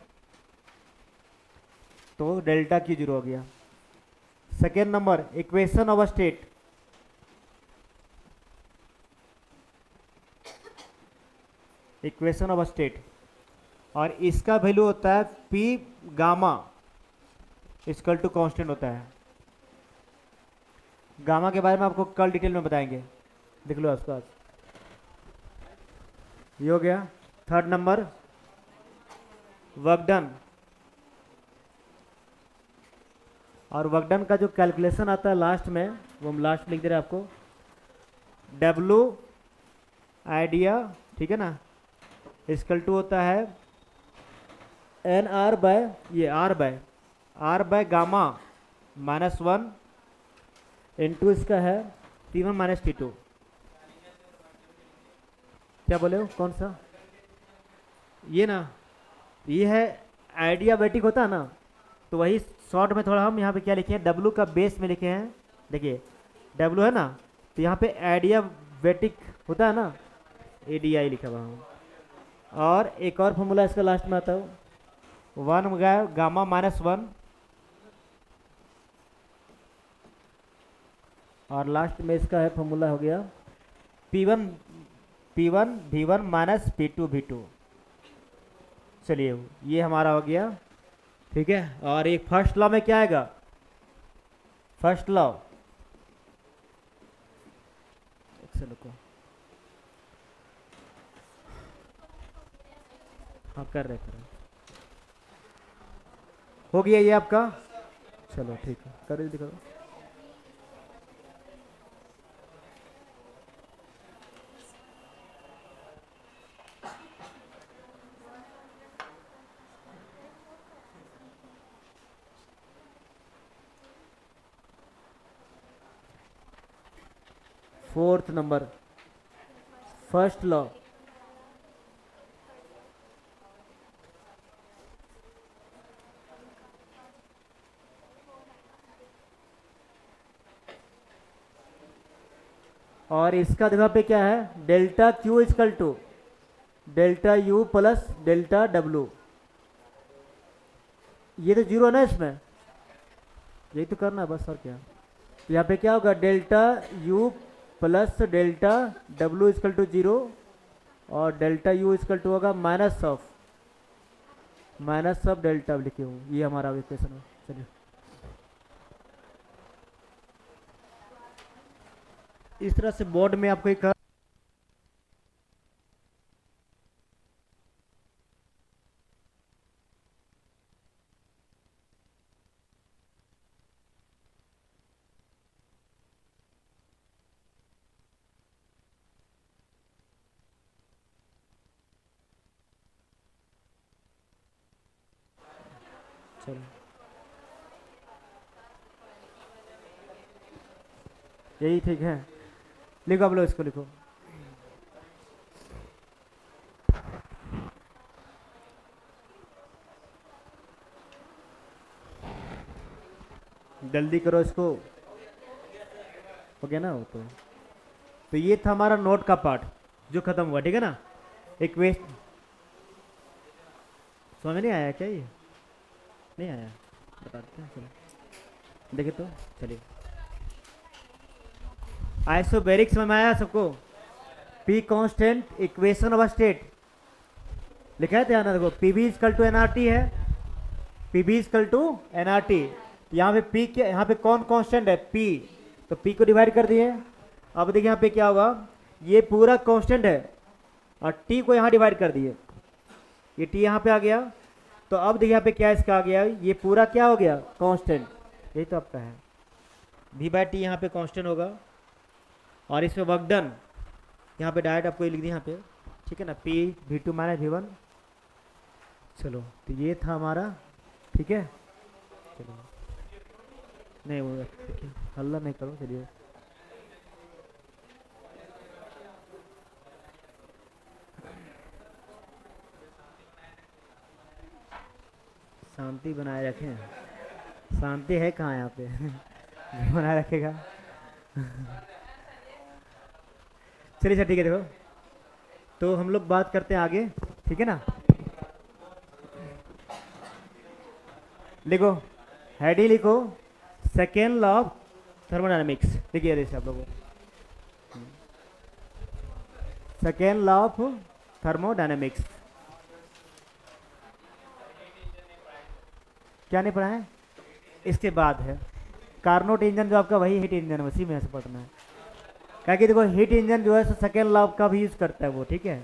तो डेल्टा क्यू 0 हो गया। Second number equation of state, equation of state. और इसका वैल्यू होता है P gamma equal to constant होता है। गामा के बारे में आपको कल डिटेल में बताएंगे, देख लो उसके बाद। ये हो गया। थर्ड नंबर वर्क डन, और वर्क डन का जो कैलकुलेशन आता है लास्ट में, वो हम लास्ट लिख दे रहे हैं आपको। डब्लू आइडिया, ठीक है ना, इक्वल टू होता है एन आर बाय, ये आर बाय गामा -1 इंटू इसका है T1 माइनस T2। क्या बोले हो, कौन सा? ये ना, ये है आइडियाबैटिक होता है ना, तो वही शॉर्ट में थोड़ा हम यहाँ पे क्या लिखे हैं, डब्लू का बेस में लिखे हैं। देखिए डब्लू है ना, तो यहाँ पे आइडियाबैटिक होता है ना, ADI लिखा हुआ है। और एक और फॉर्मूला इसका लास्ट में आता है, 1 गामा -1, और लास्ट में इसका है फॉर्मूला हो गया P1 V1 minus P2 V2। चलिए ये हमारा हो गया, ठीक है। और एक फर्स्ट लॉ में क्या आएगा, फर्स्ट लॉ, रुको, हाँ कर रहे हो गया ये आपका। चलो ठीक है, कर दिखा। फोर्थ नंबर फर्स्ट लॉ, और इसका जगह पे क्या है, delta Q equal to delta U plus delta W। ये तो जीरो है ना, इसमें यही तो करना है बस, और क्या। यहाँ पे क्या होगा, delta U plus delta W equal to 0, और डेल्टा U इक्वल टू होगा माइनस ऑफ डेल्टा लिखे हूँ। ये हमारा इक्वेशन है। चलिए इस तरह से बोर्ड में आपको एक यही ठीक है। लिखो आप लोग, इसको लिखो। जल्दी करो इसको, हो गया ना वो तो ये था हमारा नोट का पार्ट जो खत्म हुआ, ठीक है ना। एक वेस्ट समझ में नहीं आया क्या, ये नहीं आया, बताते हैं, चलो देखे तो। चलिए आइसोबैरिक समझ में आया सबको, P constant equation of state लिखा है, ध्यान देखो, पीबी इक्वल टू एनआरटी है, पीबी इक्वल टू एनआरटी। यहाँ पे पी के, यहाँ पे कौन कांस्टेंट है, पी, तो पी को डिवाइड कर दिए। अब देखिए यहाँ पे क्या होगा, ये पूरा कांस्टेंट है और टी को यहाँ डिवाइड कर दिए, ये टी यहाँ पे आ गया। तो अब देखिए यहाँ पे क्या इसका आ गया, ये पूरा क्या हो गया, कांस्टेंट। यही तो आपका है, वी बाई टी यहाँ पे कांस्टेंट होगा। और इसमें वर्क डन यहाँ पे डायरेक्ट आपको लिख दिया यहाँ पे, ठीक है ना, पी V2 माइनस V1। चलो तो ये था हमारा, ठीक है। चलो नहीं वो हल्ला नहीं करो, चलिए शांति बनाए रखें। शांति है कहाँ यहाँ पे बनाए रखेगा चलिए सर ठीक है। देखो तो हम लोग बात करते हैं आगे, ठीक है ना। लिखो, हेडी लिखो, सेकेंड लॉ ऑफ थर्मोडायनेमिक्स। देखिए जैसे आप लोगों, सेकेंड लॉ ऑफ थर्मोडायनेमिक्स। क्या नहीं पढ़ा है? इसके बाद है कार्नोट इंजन, जो आपका वही हीट इंजन है, उसी में से पढ़ना है। क्या कि देखो हीट इंजन जो है सेकेंड लॉ का भी यूज़ करता है वो, ठीक है।